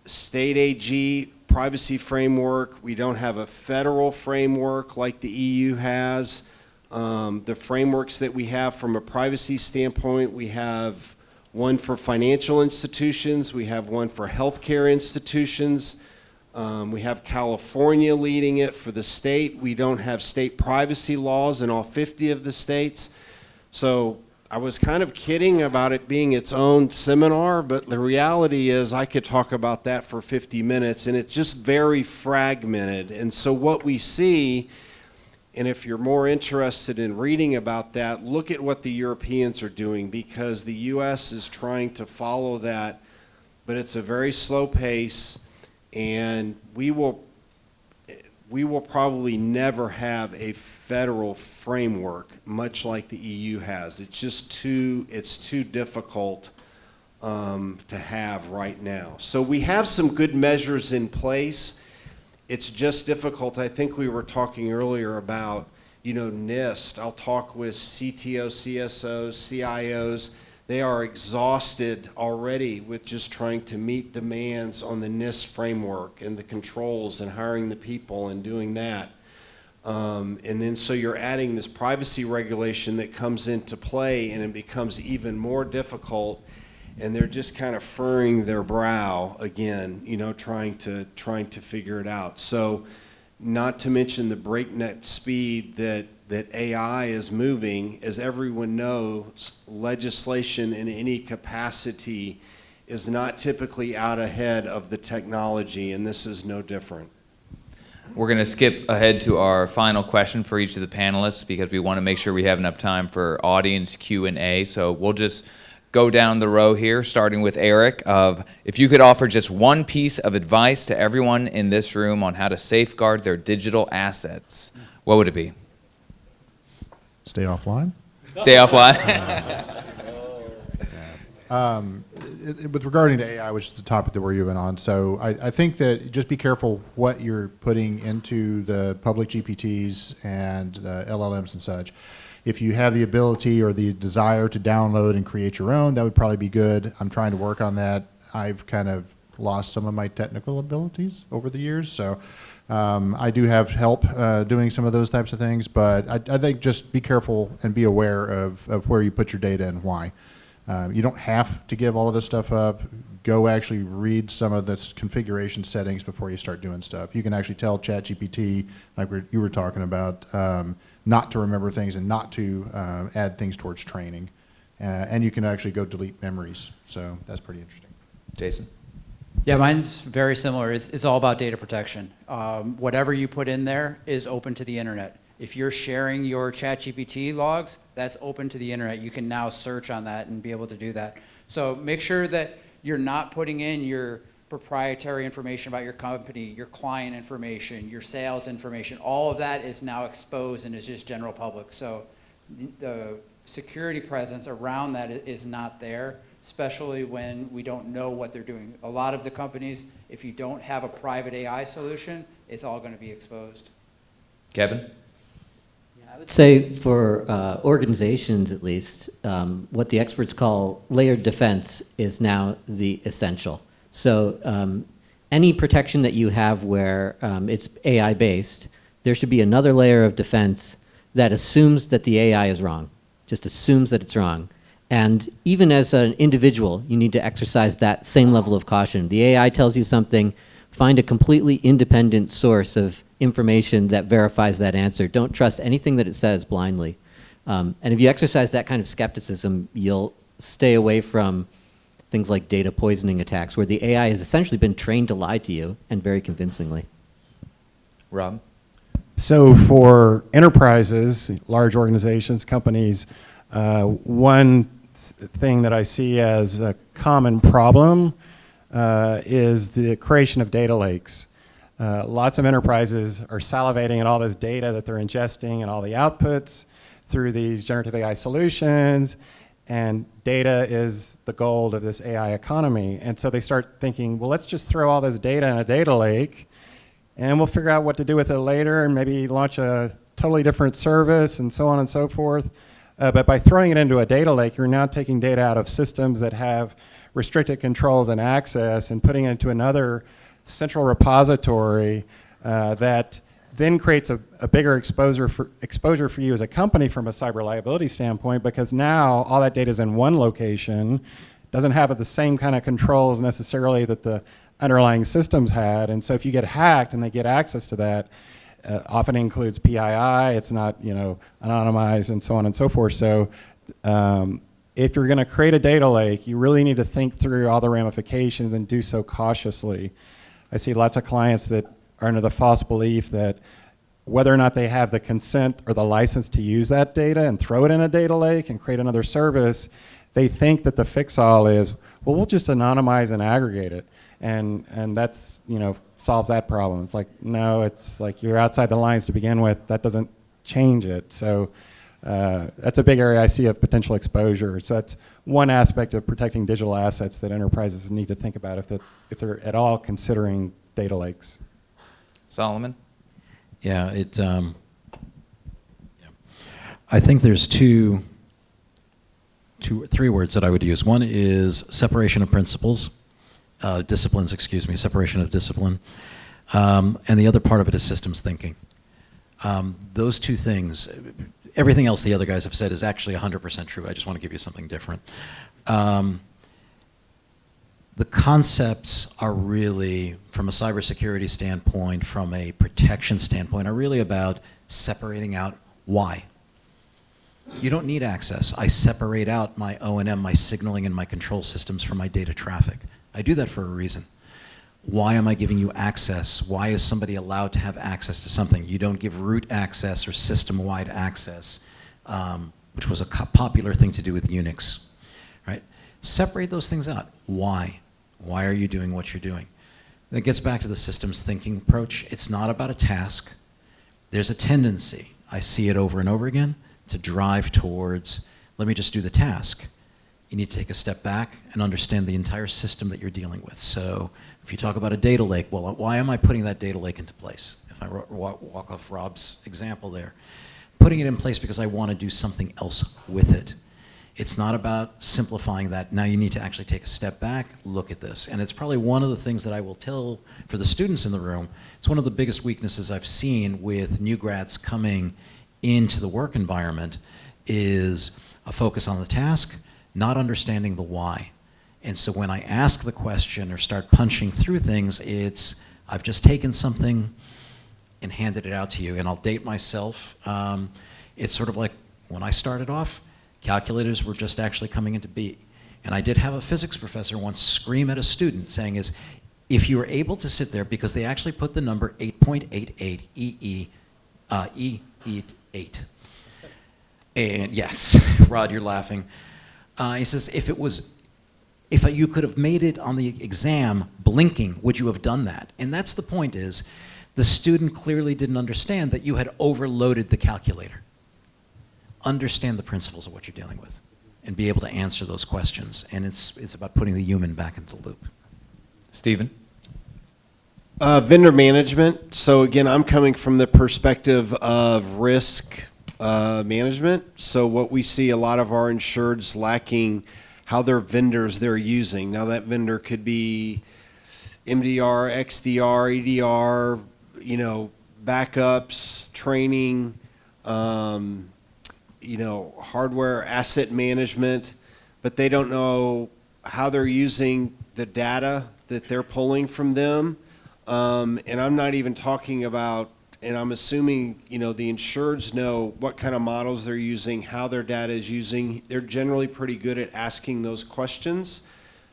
H: state AG privacy framework. We don't have a federal framework like the EU has. The frameworks that we have from a privacy standpoint, we have one for financial institutions, we have one for healthcare institutions. We have California leading it for the state. We don't have state privacy laws in all 50 of the states. So I was kind of kidding about it being its own seminar, but the reality is I could talk about that for 50 minutes, and it's just very fragmented. And so what we see, and if you're more interested in reading about that, look at what the Europeans are doing, because the US is trying to follow that, but it's a very slow pace. And we will probably never have a federal framework, much like the EU has. It's just too difficult to have right now. So we have some good measures in place. It's just difficult. I think we were talking earlier about, NIST. I'll talk with CTOs, CSOs, CIOs. They are exhausted already with just trying to meet demands on the NIST framework and the controls and hiring the people and doing that. And then so you're adding this privacy regulation that comes into play, and it becomes even more difficult, and they're just kind of furrowing their brow again, trying to figure it out. So not to mention the breakneck speed that AI is moving. As everyone knows, legislation in any capacity is not typically out ahead of the technology, and this is no different.
B: We're going to skip ahead to our final question for each of the panelists because we want to make sure we have enough time for audience Q&A. So we'll just go down the row here, starting with Eric. If you could offer just one piece of advice to everyone in this room on how to safeguard their digital assets, what would it be?
C: Stay offline.
B: Stay offline.
C: With regarding to AI, which is the topic that we're moving on, so I think that just be careful what you're putting into the public GPTs and the LLMs and such. If you have the ability or the desire to download and create your own, that would probably be good. I'm trying to work on that. I've kind of lost some of my technical abilities over the years, so I do have help doing some of those types of things, but I think just be careful and be aware of where you put your data and why. You don't have to give all of this stuff up. Go actually read some of the configuration settings before you start doing stuff. You can actually tell ChatGPT, like you were talking about, not to remember things and not to add things towards training. And you can actually go delete memories. So that's pretty interesting.
B: Jason?
D: Yeah, mine's very similar. It's all about data protection. Whatever you put in there is open to the internet. If you're sharing your ChatGPT logs, that's open to the internet. You can now search on that and be able to do that. So make sure that you're not putting in your proprietary information about your company, your client information, your sales information. All of that is now exposed and is just general public. So the security presence around that is not there, especially when we don't know what they're doing. A lot of the companies, if you don't have a private AI solution, it's all going to be exposed.
B: Kevin?
E: I would say for organizations, at least, what the experts call layered defense is now the essential. So any protection that you have where it's AI-based, there should be another layer of defense that assumes that the AI is wrong, just assumes that it's wrong. And even as an individual, you need to exercise that same level of caution. The AI tells you something, find a completely independent source of information that verifies that answer. Don't trust anything that it says blindly. And if you exercise that kind of skepticism, you'll stay away from things like data poisoning attacks, where the AI has essentially been trained to lie to you, and very convincingly.
B: Rob?
F: So for enterprises, large organizations, companies, one thing that I see as a common problem is the creation of data lakes. Lots of enterprises are salivating at all this data that they're ingesting and all the outputs through these generative AI solutions, and data is the gold of this AI economy. And so they start thinking, well, let's just throw all this data in a data lake, and we'll figure out what to do with it later, and maybe launch a totally different service, and so on and so forth. But by throwing it into a data lake, you're now taking data out of systems that have restricted controls and access and putting it into another central repository that then creates a bigger exposure for you as a company from a cyber liability standpoint, because now all that data is in one location, doesn't have the same kind of controls necessarily that the underlying systems had. And so if you get hacked and they get access to that, often includes PII, it's not, you know, anonymized and so on and so forth. So if you're going to create a data lake, you really need to think through all the ramifications and do so cautiously. I see lots of clients that are under the false belief that whether or not they have the consent or the license to use that data and throw it in a data lake and create another service, they think that the fix-all is, well, we'll just anonymize and aggregate it. And that's, you know, solves that problem. It's like, no, it's like you're outside the lines to begin with. That doesn't change it. So that's a big area I see of potential exposure. So that's one aspect of protecting digital assets that enterprises need to think about if they're at all considering data lakes.
B: Solomon?
G: Yeah, I think there's three words that I would use. One is separation of principles. Disciplines, excuse me, separation of discipline. And the other part of it is systems thinking. Those two things, everything else the other guys have said is actually 100% true. I just want to give you something different. The concepts are really, from a cybersecurity standpoint, from a protection standpoint, are really about separating out why. You don't need access. I separate out my O&M, my signaling, and my control systems from my data traffic. I do that for a reason. Why am I giving you access? Why is somebody allowed to have access to something? You don't give root access or system-wide access, which was a popular thing to do with Unix, right? Separate those things out. Why? Why are you doing what you're doing? That gets back to the systems thinking approach. It's not about a task. There's a tendency, I see it over and over again, to drive towards, let me just do the task. You need to take a step back and understand the entire system that you're dealing with. So if you talk about a data lake, well, why am I putting that data lake into place? If I walk off Rob's example there, putting it in place because I want to do something else with it. It's not about simplifying that. Now you need to actually take a step back, look at this. And it's probably one of the things that I will tell for the students in the room. It's one of the biggest weaknesses I've seen with new grads coming into the work environment is a focus on the task, not understanding the why. And so when I ask the question or start punching through things, it's, I've just taken something and handed it out to you. And I'll date myself. It's sort of like when I started off, calculators were just actually coming into being. And I did have a physics professor once scream at a student saying is, if you were able to sit there, because they actually put the number 8.88 E8. And yes, Rod, you're laughing. He says, if you could have made it on the exam blinking, would you have done that? And that's the point is, the student clearly didn't understand that you had overloaded the calculator. Understand the principles of what you're dealing with and be able to answer those questions. And it's about putting the human back into the loop.
B: Stephen?
H: Vendor management. So again, I'm coming from the perspective of risk management. So what we see a lot of our insureds lacking how their vendors they're using. Now that vendor could be MDR, XDR, EDR, you know, backups, training, you know, hardware asset management, but they don't know how they're using the data that they're pulling from them. And I'm not even talking about, and I'm assuming, you know, the insureds know what kind of models they're using, how their data is using. They're generally pretty good at asking those questions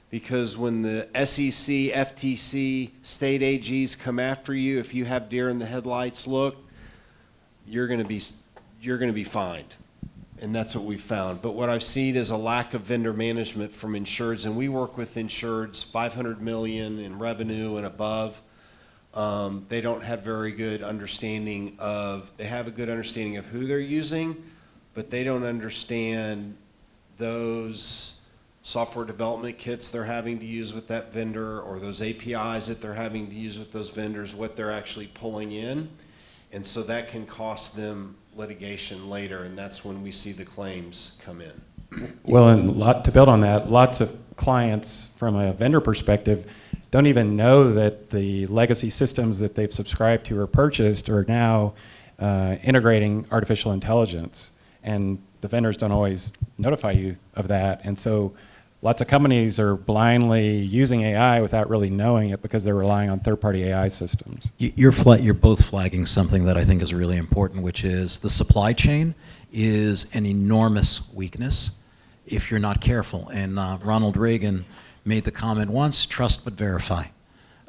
H: because when the SEC, FTC, state AGs come after you, if you have deer in the headlights look, you're going to be fined. And that's what we found. But what I've seen is a lack of vendor management from insureds, and we work with insureds 500 million in revenue and above. They don't have very good understanding of, they have a good understanding of who they're using, but they don't understand those software development kits they're having to use with that vendor, or those APIs that they're having to use with those vendors, what they're actually pulling in. And so that can cost them litigation later, and that's when we see the claims come in.
F: Well, and to build on that, lots of clients from a vendor perspective don't even know that the legacy systems that they've subscribed to or purchased are now integrating artificial intelligence. And the vendors don't always notify you of that. And so lots of companies are blindly using AI without really knowing it because they're relying on third-party AI systems.
G: You're both flagging something that I think is really important, which is the supply chain is an enormous weakness if you're not careful. And Ronald Reagan made the comment once, trust but verify.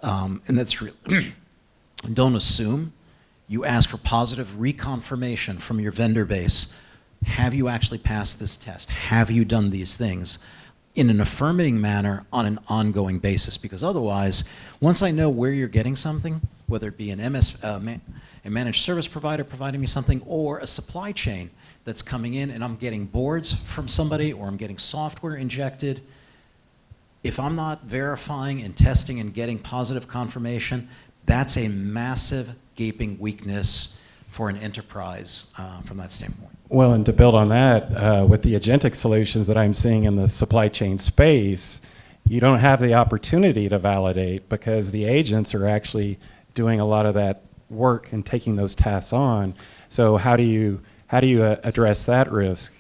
G: And that's real. Don't assume. You ask for positive reconfirmation from your vendor base. Have you actually passed this test? Have you done these things? In an affirming manner on an ongoing basis, because otherwise, once I know where you're getting something, whether it be a managed service provider providing me something, or a supply chain that's coming in and I'm getting boards from somebody, or I'm getting software injected, if I'm not verifying and testing and getting positive confirmation, that's a massive gaping weakness for an enterprise from that standpoint.
F: Well, and to build on that, with the agentic solutions that I'm seeing in the supply chain space, you don't have the opportunity to validate because the agents are actually doing a lot of that work and taking those tasks on. So how do you address that risk?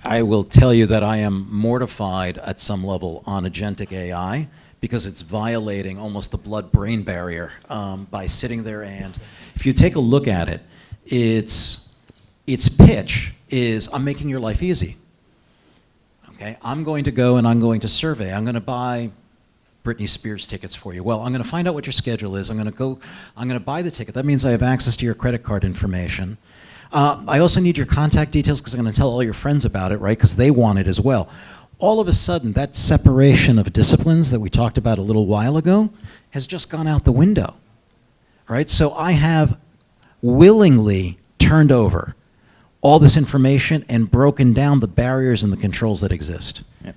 G: I will tell you that I am mortified at some level on agentic AI because it's violating almost the blood-brain barrier by sitting there. And if you take a look at it, its pitch is, I'm making your life easy. Okay, I'm going to go and I'm going to survey. I'm going to buy Britney Spears tickets for you. Well, I'm going to find out what your schedule is. I'm going to buy the ticket. That means I have access to your credit card information. I also need your contact details because I'm going to tell all your friends about it, right? Because they want it as well. All of a sudden, that separation of disciplines that we talked about a little while ago has just gone out the window, right? So I have willingly turned over all this information and broken down the barriers and the controls that exist.
B: Yep.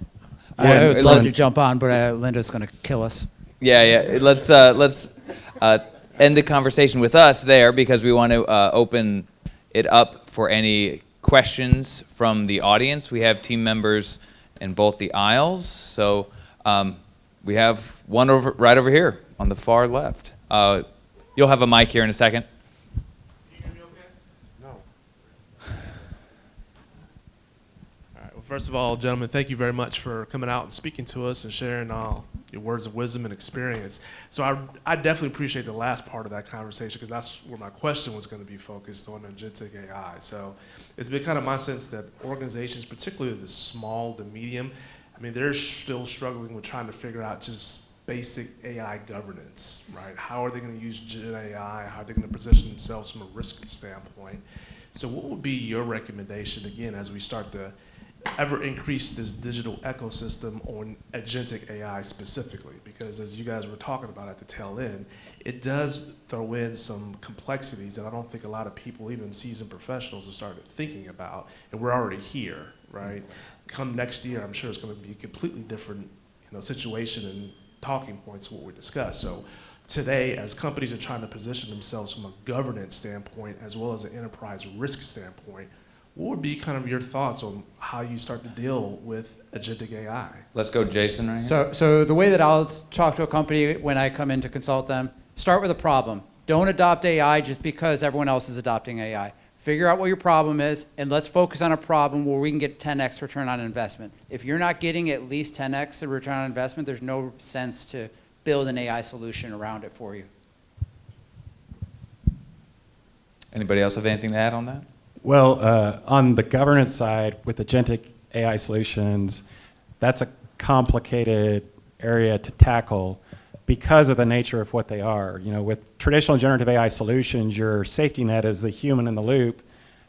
D: I would love to jump on, but Linda's going to kill us.
B: Yeah. Let's end the conversation with us there because we want to open it up for any questions from the audience. We have team members in both the aisles, so we have one right over here on the far left. You'll have a mic here in a second.
I: First of all, gentlemen, thank you very much for coming out and speaking to us and sharing your words of wisdom and experience. So I definitely appreciate the last part of that conversation because that's where my question was going to be focused on agentic AI. So it's been kind of my sense that organizations, particularly the small to medium, I mean, they're still struggling with trying to figure out just basic AI governance, right? How are they going to use Gen AI? How are they going to position themselves from a risk standpoint? So what would be your recommendation, again, as we start to ever increase this digital ecosystem on agentic AI specifically? Because as you guys were talking about at the tail end, it does throw in some complexities that I don't think a lot of people, even seasoned professionals, have started thinking about, and we're already here, right? Come next year, I'm sure it's going to be a completely different, situation and talking points what we discussed. So today, as companies are trying to position themselves from a governance standpoint as well as an enterprise risk standpoint, what would be kind of your thoughts on how you start to deal with agentic AI?
B: Let's go, Jason, right here.
D: So the way that I'll talk to a company when I come in to consult them, start with a problem. Don't adopt AI just because everyone else is adopting AI. Figure out what your problem is, and let's focus on a problem where we can get 10x return on investment. If you're not getting at least 10x the return on investment, there's no sense to build an AI solution around it for you.
B: Anybody else have anything to add on that?
F: Well, on the governance side, with agentic AI solutions, that's a complicated area to tackle because of the nature of what they are. With traditional generative AI solutions, your safety net is the human in the loop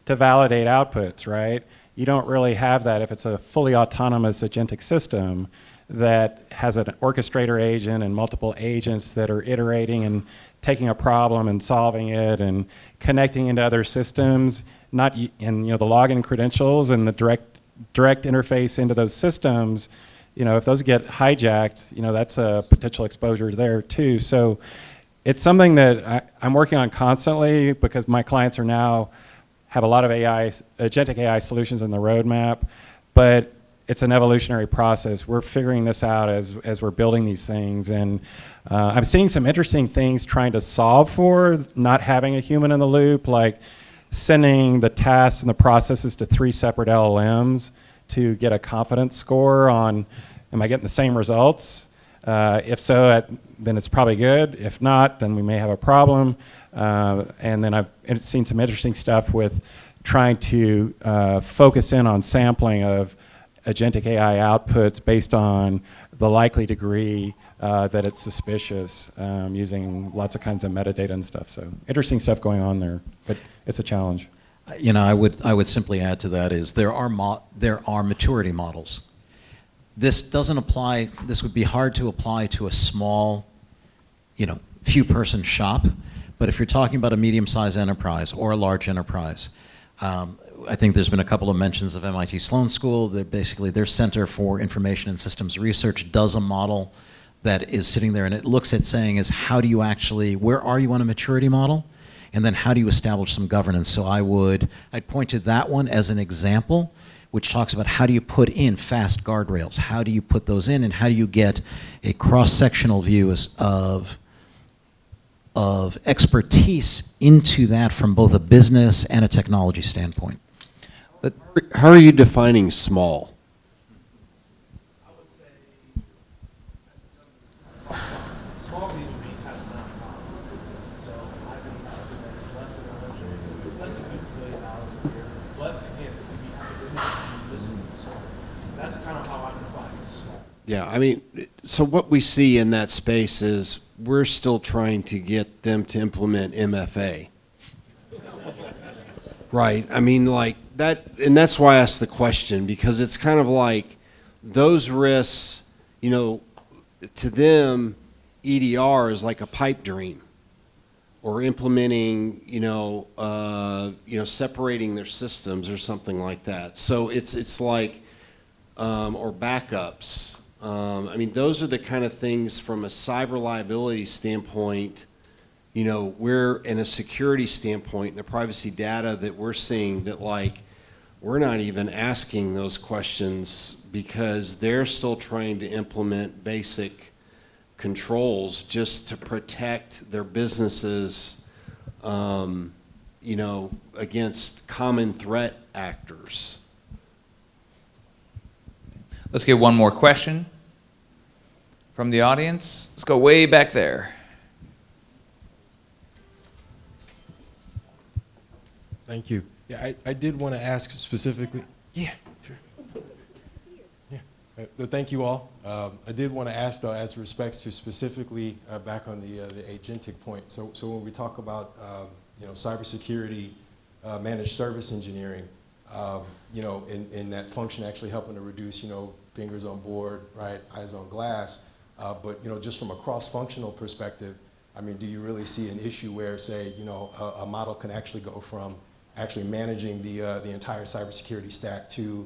F: to validate outputs, right? You don't really have that if it's a fully autonomous agentic system that has an orchestrator agent and multiple agents that are iterating and taking a problem and solving it and connecting into other systems, and the login credentials and the direct interface into those systems. If those get hijacked, that's a potential exposure there too. So it's something that I'm working on constantly because my clients have a lot of agentic AI solutions in the roadmap, but it's an evolutionary process. We're figuring this out as we're building these things. And I'm seeing some interesting things trying to solve for not having a human in the loop, like sending the tasks and the processes to 3 separate LLMs to get a confidence score on, am I getting the same results? If so, then it's probably good. If not, then we may have a problem. And then I've seen some interesting stuff with trying to focus in on sampling of agentic AI outputs based on the likely degree that it's suspicious, using lots of kinds of metadata and stuff. So interesting stuff going on there, but it's a challenge.
G: I would simply add to that is there are maturity models. This doesn't apply. This would be hard to apply to a small, few person shop. But if you're talking about a medium-sized enterprise or a large enterprise, I think there's been a couple of mentions of MIT Sloan School. That basically their Center for Information and Systems Research does a model that is sitting there, and it looks at saying is how do you actually, where are you on a maturity model? And then how do you establish some governance? So I'd point to that one as an example, which talks about how do you put in fast guardrails? How do you put those in, and how do you get a cross-sectional view of expertise into that from both a business and a technology standpoint?
H: But how are you defining small?
I: I would say small means to be kind of non-profit. So I think something that's less than $50 billion a year. But again, we have to listen. So that's kind of how I define small.
H: Yeah, so what we see in that space is we're still trying to get them to implement MFA. Right, like that, and that's why I asked the question, because it's kind of like those risks, to them, EDR is like a pipe dream, or implementing, separating their systems or something like that. So it's like, or backups. Those are the kind of things from a cyber liability standpoint, we're in a security standpoint and the privacy data that we're seeing that we're not even asking those questions because they're still trying to implement basic controls just to protect their businesses, against common threat actors.
B: Let's get one more question from the audience. Let's go way back there.
J: Thank you. Yeah, I did want to ask specifically. Yeah, sure. Yeah, thank you all. I did want to ask though, as respects to specifically back on the agentic point. So when we talk about cybersecurity, managed service engineering, in that function actually helping to reduce fingers on board, right, eyes on glass, but just from a cross-functional perspective, do you really see an issue where, say, a model can actually go from actually managing the entire cybersecurity stack to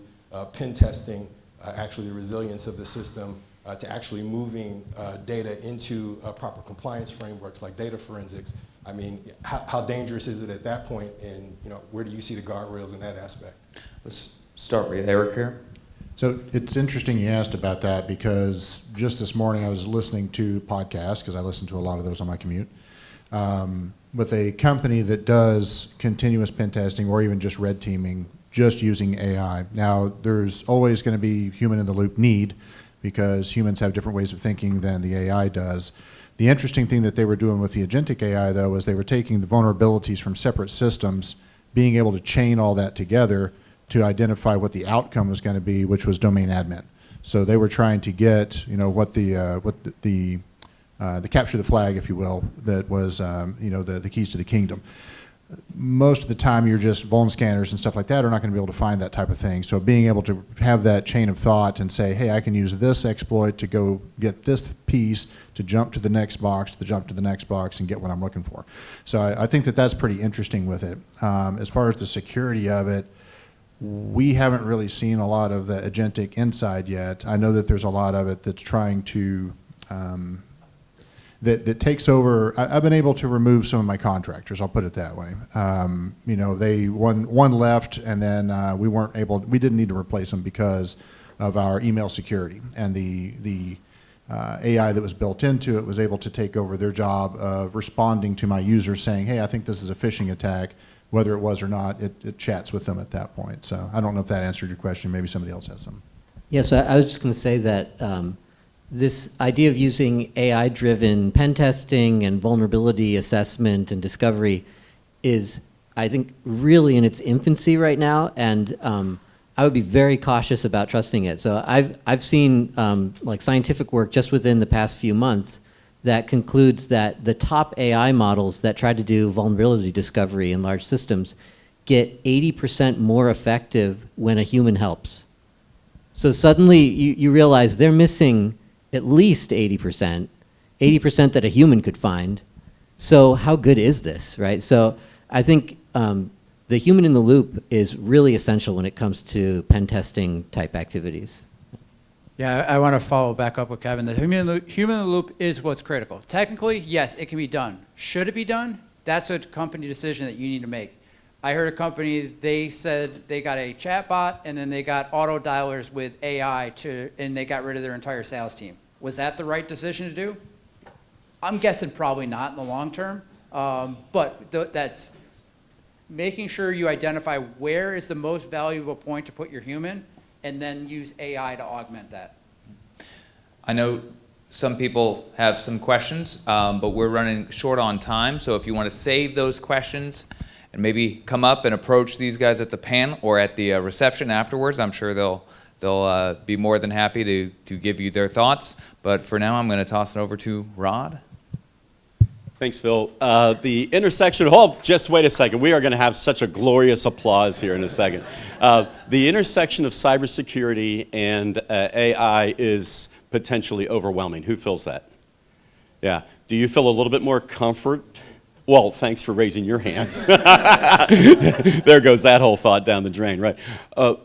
J: pen testing, actually the resilience of the system, to actually moving data into proper compliance frameworks like data forensics? How dangerous is it at that point, and where do you see the guardrails in that aspect?
B: Let's start with Eric here.
C: So it's interesting you asked about that, because just this morning I was listening to podcasts, because I listen to a lot of those on my commute, with a company that does continuous pen testing or even just red teaming, just using AI. Now, there's always going to be human in the loop need, because humans have different ways of thinking than the AI does. The interesting thing that they were doing with the agentic AI, though, was they were taking the vulnerabilities from separate systems, being able to chain all that together to identify what the outcome was going to be, which was domain admin. So they were trying to get, what the capture the flag, if you will, that was, the keys to the kingdom. most of the time you're just vuln scanners and stuff like that are not going to be able to find that type of thing. So being able to have that chain of thought and say, hey, I can use this exploit to go get this piece to jump to the next box, to jump to the next box and get what I'm looking for. So I think that that's pretty interesting with it. As far as the security of it, we haven't really seen a lot of the agentic inside yet. I know that there's a lot of it that's trying to that takes over. I've been able to remove some of my contractors. I'll put it that way. You know, one left, and then we didn't need to replace them because of our email security, and the AI that was built into it was able to take over their job of responding to my users saying, hey, I think this is a phishing attack. Whether it was or not, it chats with them at that point. So I don't know if that answered your question. Maybe somebody else has some.
E: Yeah, so I was just going to say that this idea of using AI-driven pen testing and vulnerability assessment and discovery is, I think, really in its infancy right now, and I would be very cautious about trusting it. So I've seen like scientific work just within the past few months that concludes that the top AI models that try to do vulnerability discovery in large systems get 80% more effective when a human helps. So suddenly you realize they're missing at least 80% that a human could find. So how good is this, right? So I think the human in the loop is really essential when it comes to pen testing type activities.
D: Yeah, I want to follow back up with Kevin. The human in the loop is what's critical. Technically, yes, it can be done. Should it be done? That's a company decision that you need to make. I heard a company, they said they got a chat bot and then they got auto dialers with AI and they got rid of their entire sales team. Was that the right decision to do? I'm guessing probably not in the long term, but that's making sure you identify where is the most valuable point to put your human and then use AI to augment that.
B: I know some people have some questions, but we're running short on time, so if you want to save those questions and maybe come up and approach these guys at the panel or at the reception afterwards, I'm sure they'll be more than happy to give you their thoughts. But for now, I'm going to toss it over to Rod.
K: Thanks, Phil. The intersection, just wait a second. We are going to have such a glorious applause here in a second. The intersection of cybersecurity and AI is potentially overwhelming. Who feels that? Yeah. Do you feel a little bit more comfort? Well, thanks for raising your hands. There goes that whole thought down the drain, right?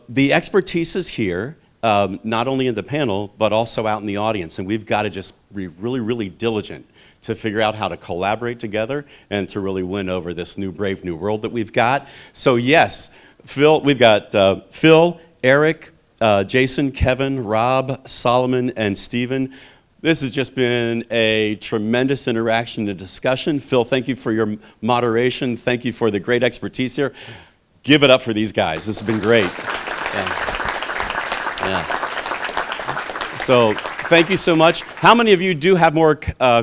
K: The expertise is here, not only in the panel, but also out in the audience. And we've got to just be really, really diligent to figure out how to collaborate together and to really win over this new brave new world that we've got. So yes, Phil, we've got Phil, Eric, Jason, Kevin, Rob, Solomon, and Stephen. This has just been a tremendous interaction and discussion. Phil, thank you for your moderation. Thank you for the great expertise here. Give it up for these guys. This has been great. Yeah. So thank you so much. How many of you do have more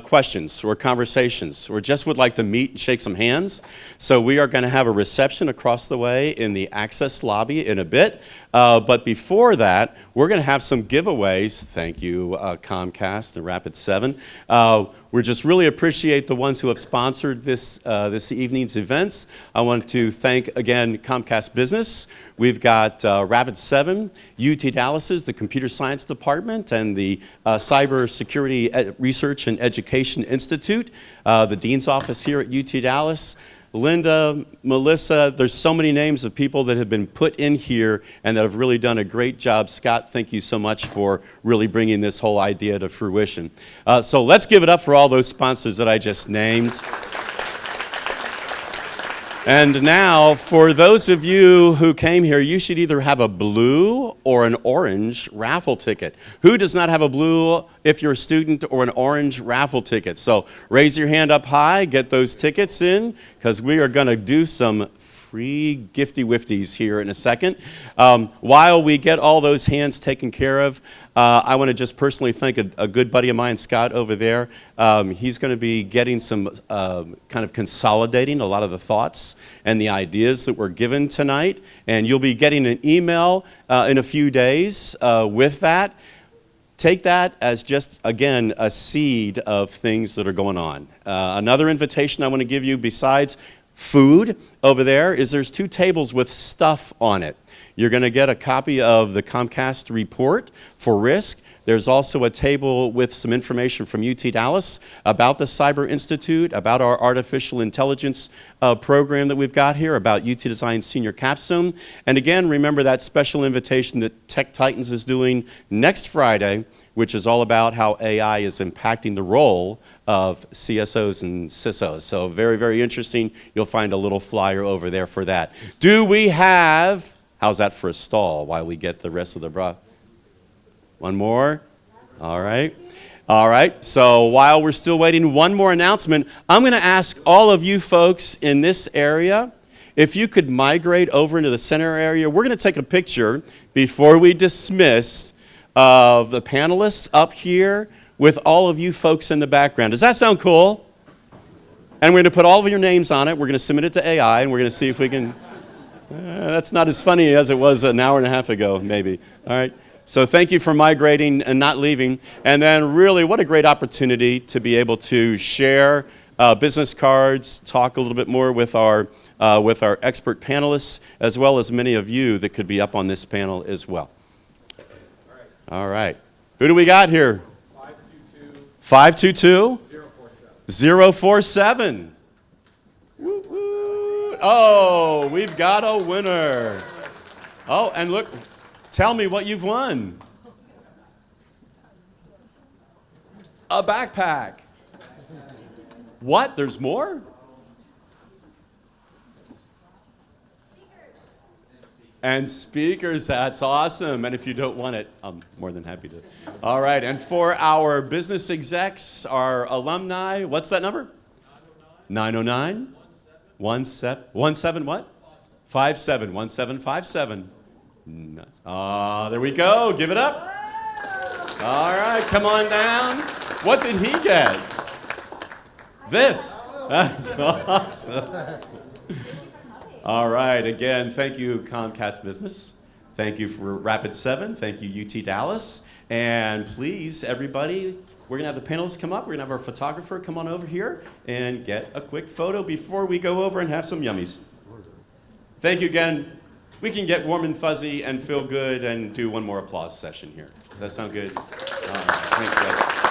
K: questions or conversations or just would like to meet and shake some hands? So we are going to have a reception across the way in the access lobby in a bit. But before that, we're going to have some giveaways. Thank you, Comcast and Rapid7. We just really appreciate the ones who have sponsored this evening's events. I want to thank, again, Comcast Business. We've got Rapid7, UT Dallas's, the Computer Science Department, and the Cyber Security Research and Education Institute, the Dean's Office here at UT Dallas. Linda, Melissa, there's so many names of people that have been put in here and that have really done a great job. Scott, thank you so much for really bringing this whole idea to fruition. So let's give it up for all those sponsors that I just named. And now, for those of you who came here, you should either have a blue or an orange raffle ticket. Who does not have a blue if you're a student or an orange raffle ticket? So raise your hand up high, get those tickets in, because we are going to do some free gifty-wifties here in a second. While we get all those hands taken care of, I want to just personally thank a good buddy of mine, Scott, over there. He's going to be getting some kind of consolidating a lot of the thoughts and the ideas that were given tonight. And you'll be getting an email in a few days with that. Take that as just, again, a seed of things that are going on. Another invitation I want to give you besides food, over there is there's 2 tables with stuff on it. You're going to get a copy of the Comcast report for risk. There's also a table with some information from UT Dallas about the Cyber Institute, about our artificial intelligence program that we've got here, about UT Design Senior Capstone. And again, remember that special invitation that Tech Titans is doing next Friday, which is all about how AI is impacting the role of CSOs and CISOs. So very, very interesting. You'll find a little flyer over there for that. Do we have, how's that for a stall while we get the rest of the bra? One more? All right. All right. So while we're still waiting, one more announcement. I'm going to ask all of you folks in this area if you could migrate over into the center area. We're going to take a picture before we dismiss of the panelists up here with all of you folks in the background. Does that sound cool? And we're going to put all of your names on it. We're going to submit it to AI, and we're going to see if we can... that's not as funny as it was an hour and a half ago, maybe. All right. So thank you for migrating and not leaving. And then really, what a great opportunity to be able to share business cards, talk a little bit more with our expert panelists, as well as many of you that could be up on this panel as well. All right. Who do we got here? 522? 047. Woo, woo. Oh, we've got a winner. Oh, and look. Tell me what you've won. A backpack. What? There's more? And speakers. That's awesome. And if you don't want it, I'm more than happy to. All right. And for our business execs, our alumni, what's that number? 909? 17 what? 57. 1757. There we go. Give it up. All right, come on down. What did he get? This. That's awesome. All right, again, thank you, Comcast Business. Thank you for Rapid 7. Thank you, UT Dallas. And please, everybody, we're going to have the panelists come up. We're going to have our photographer come on over here and get a quick photo before we go over and have some yummies. Thank you again. We can get warm and fuzzy and feel good and do one more applause session here. Does that sound good? Thanks, guys.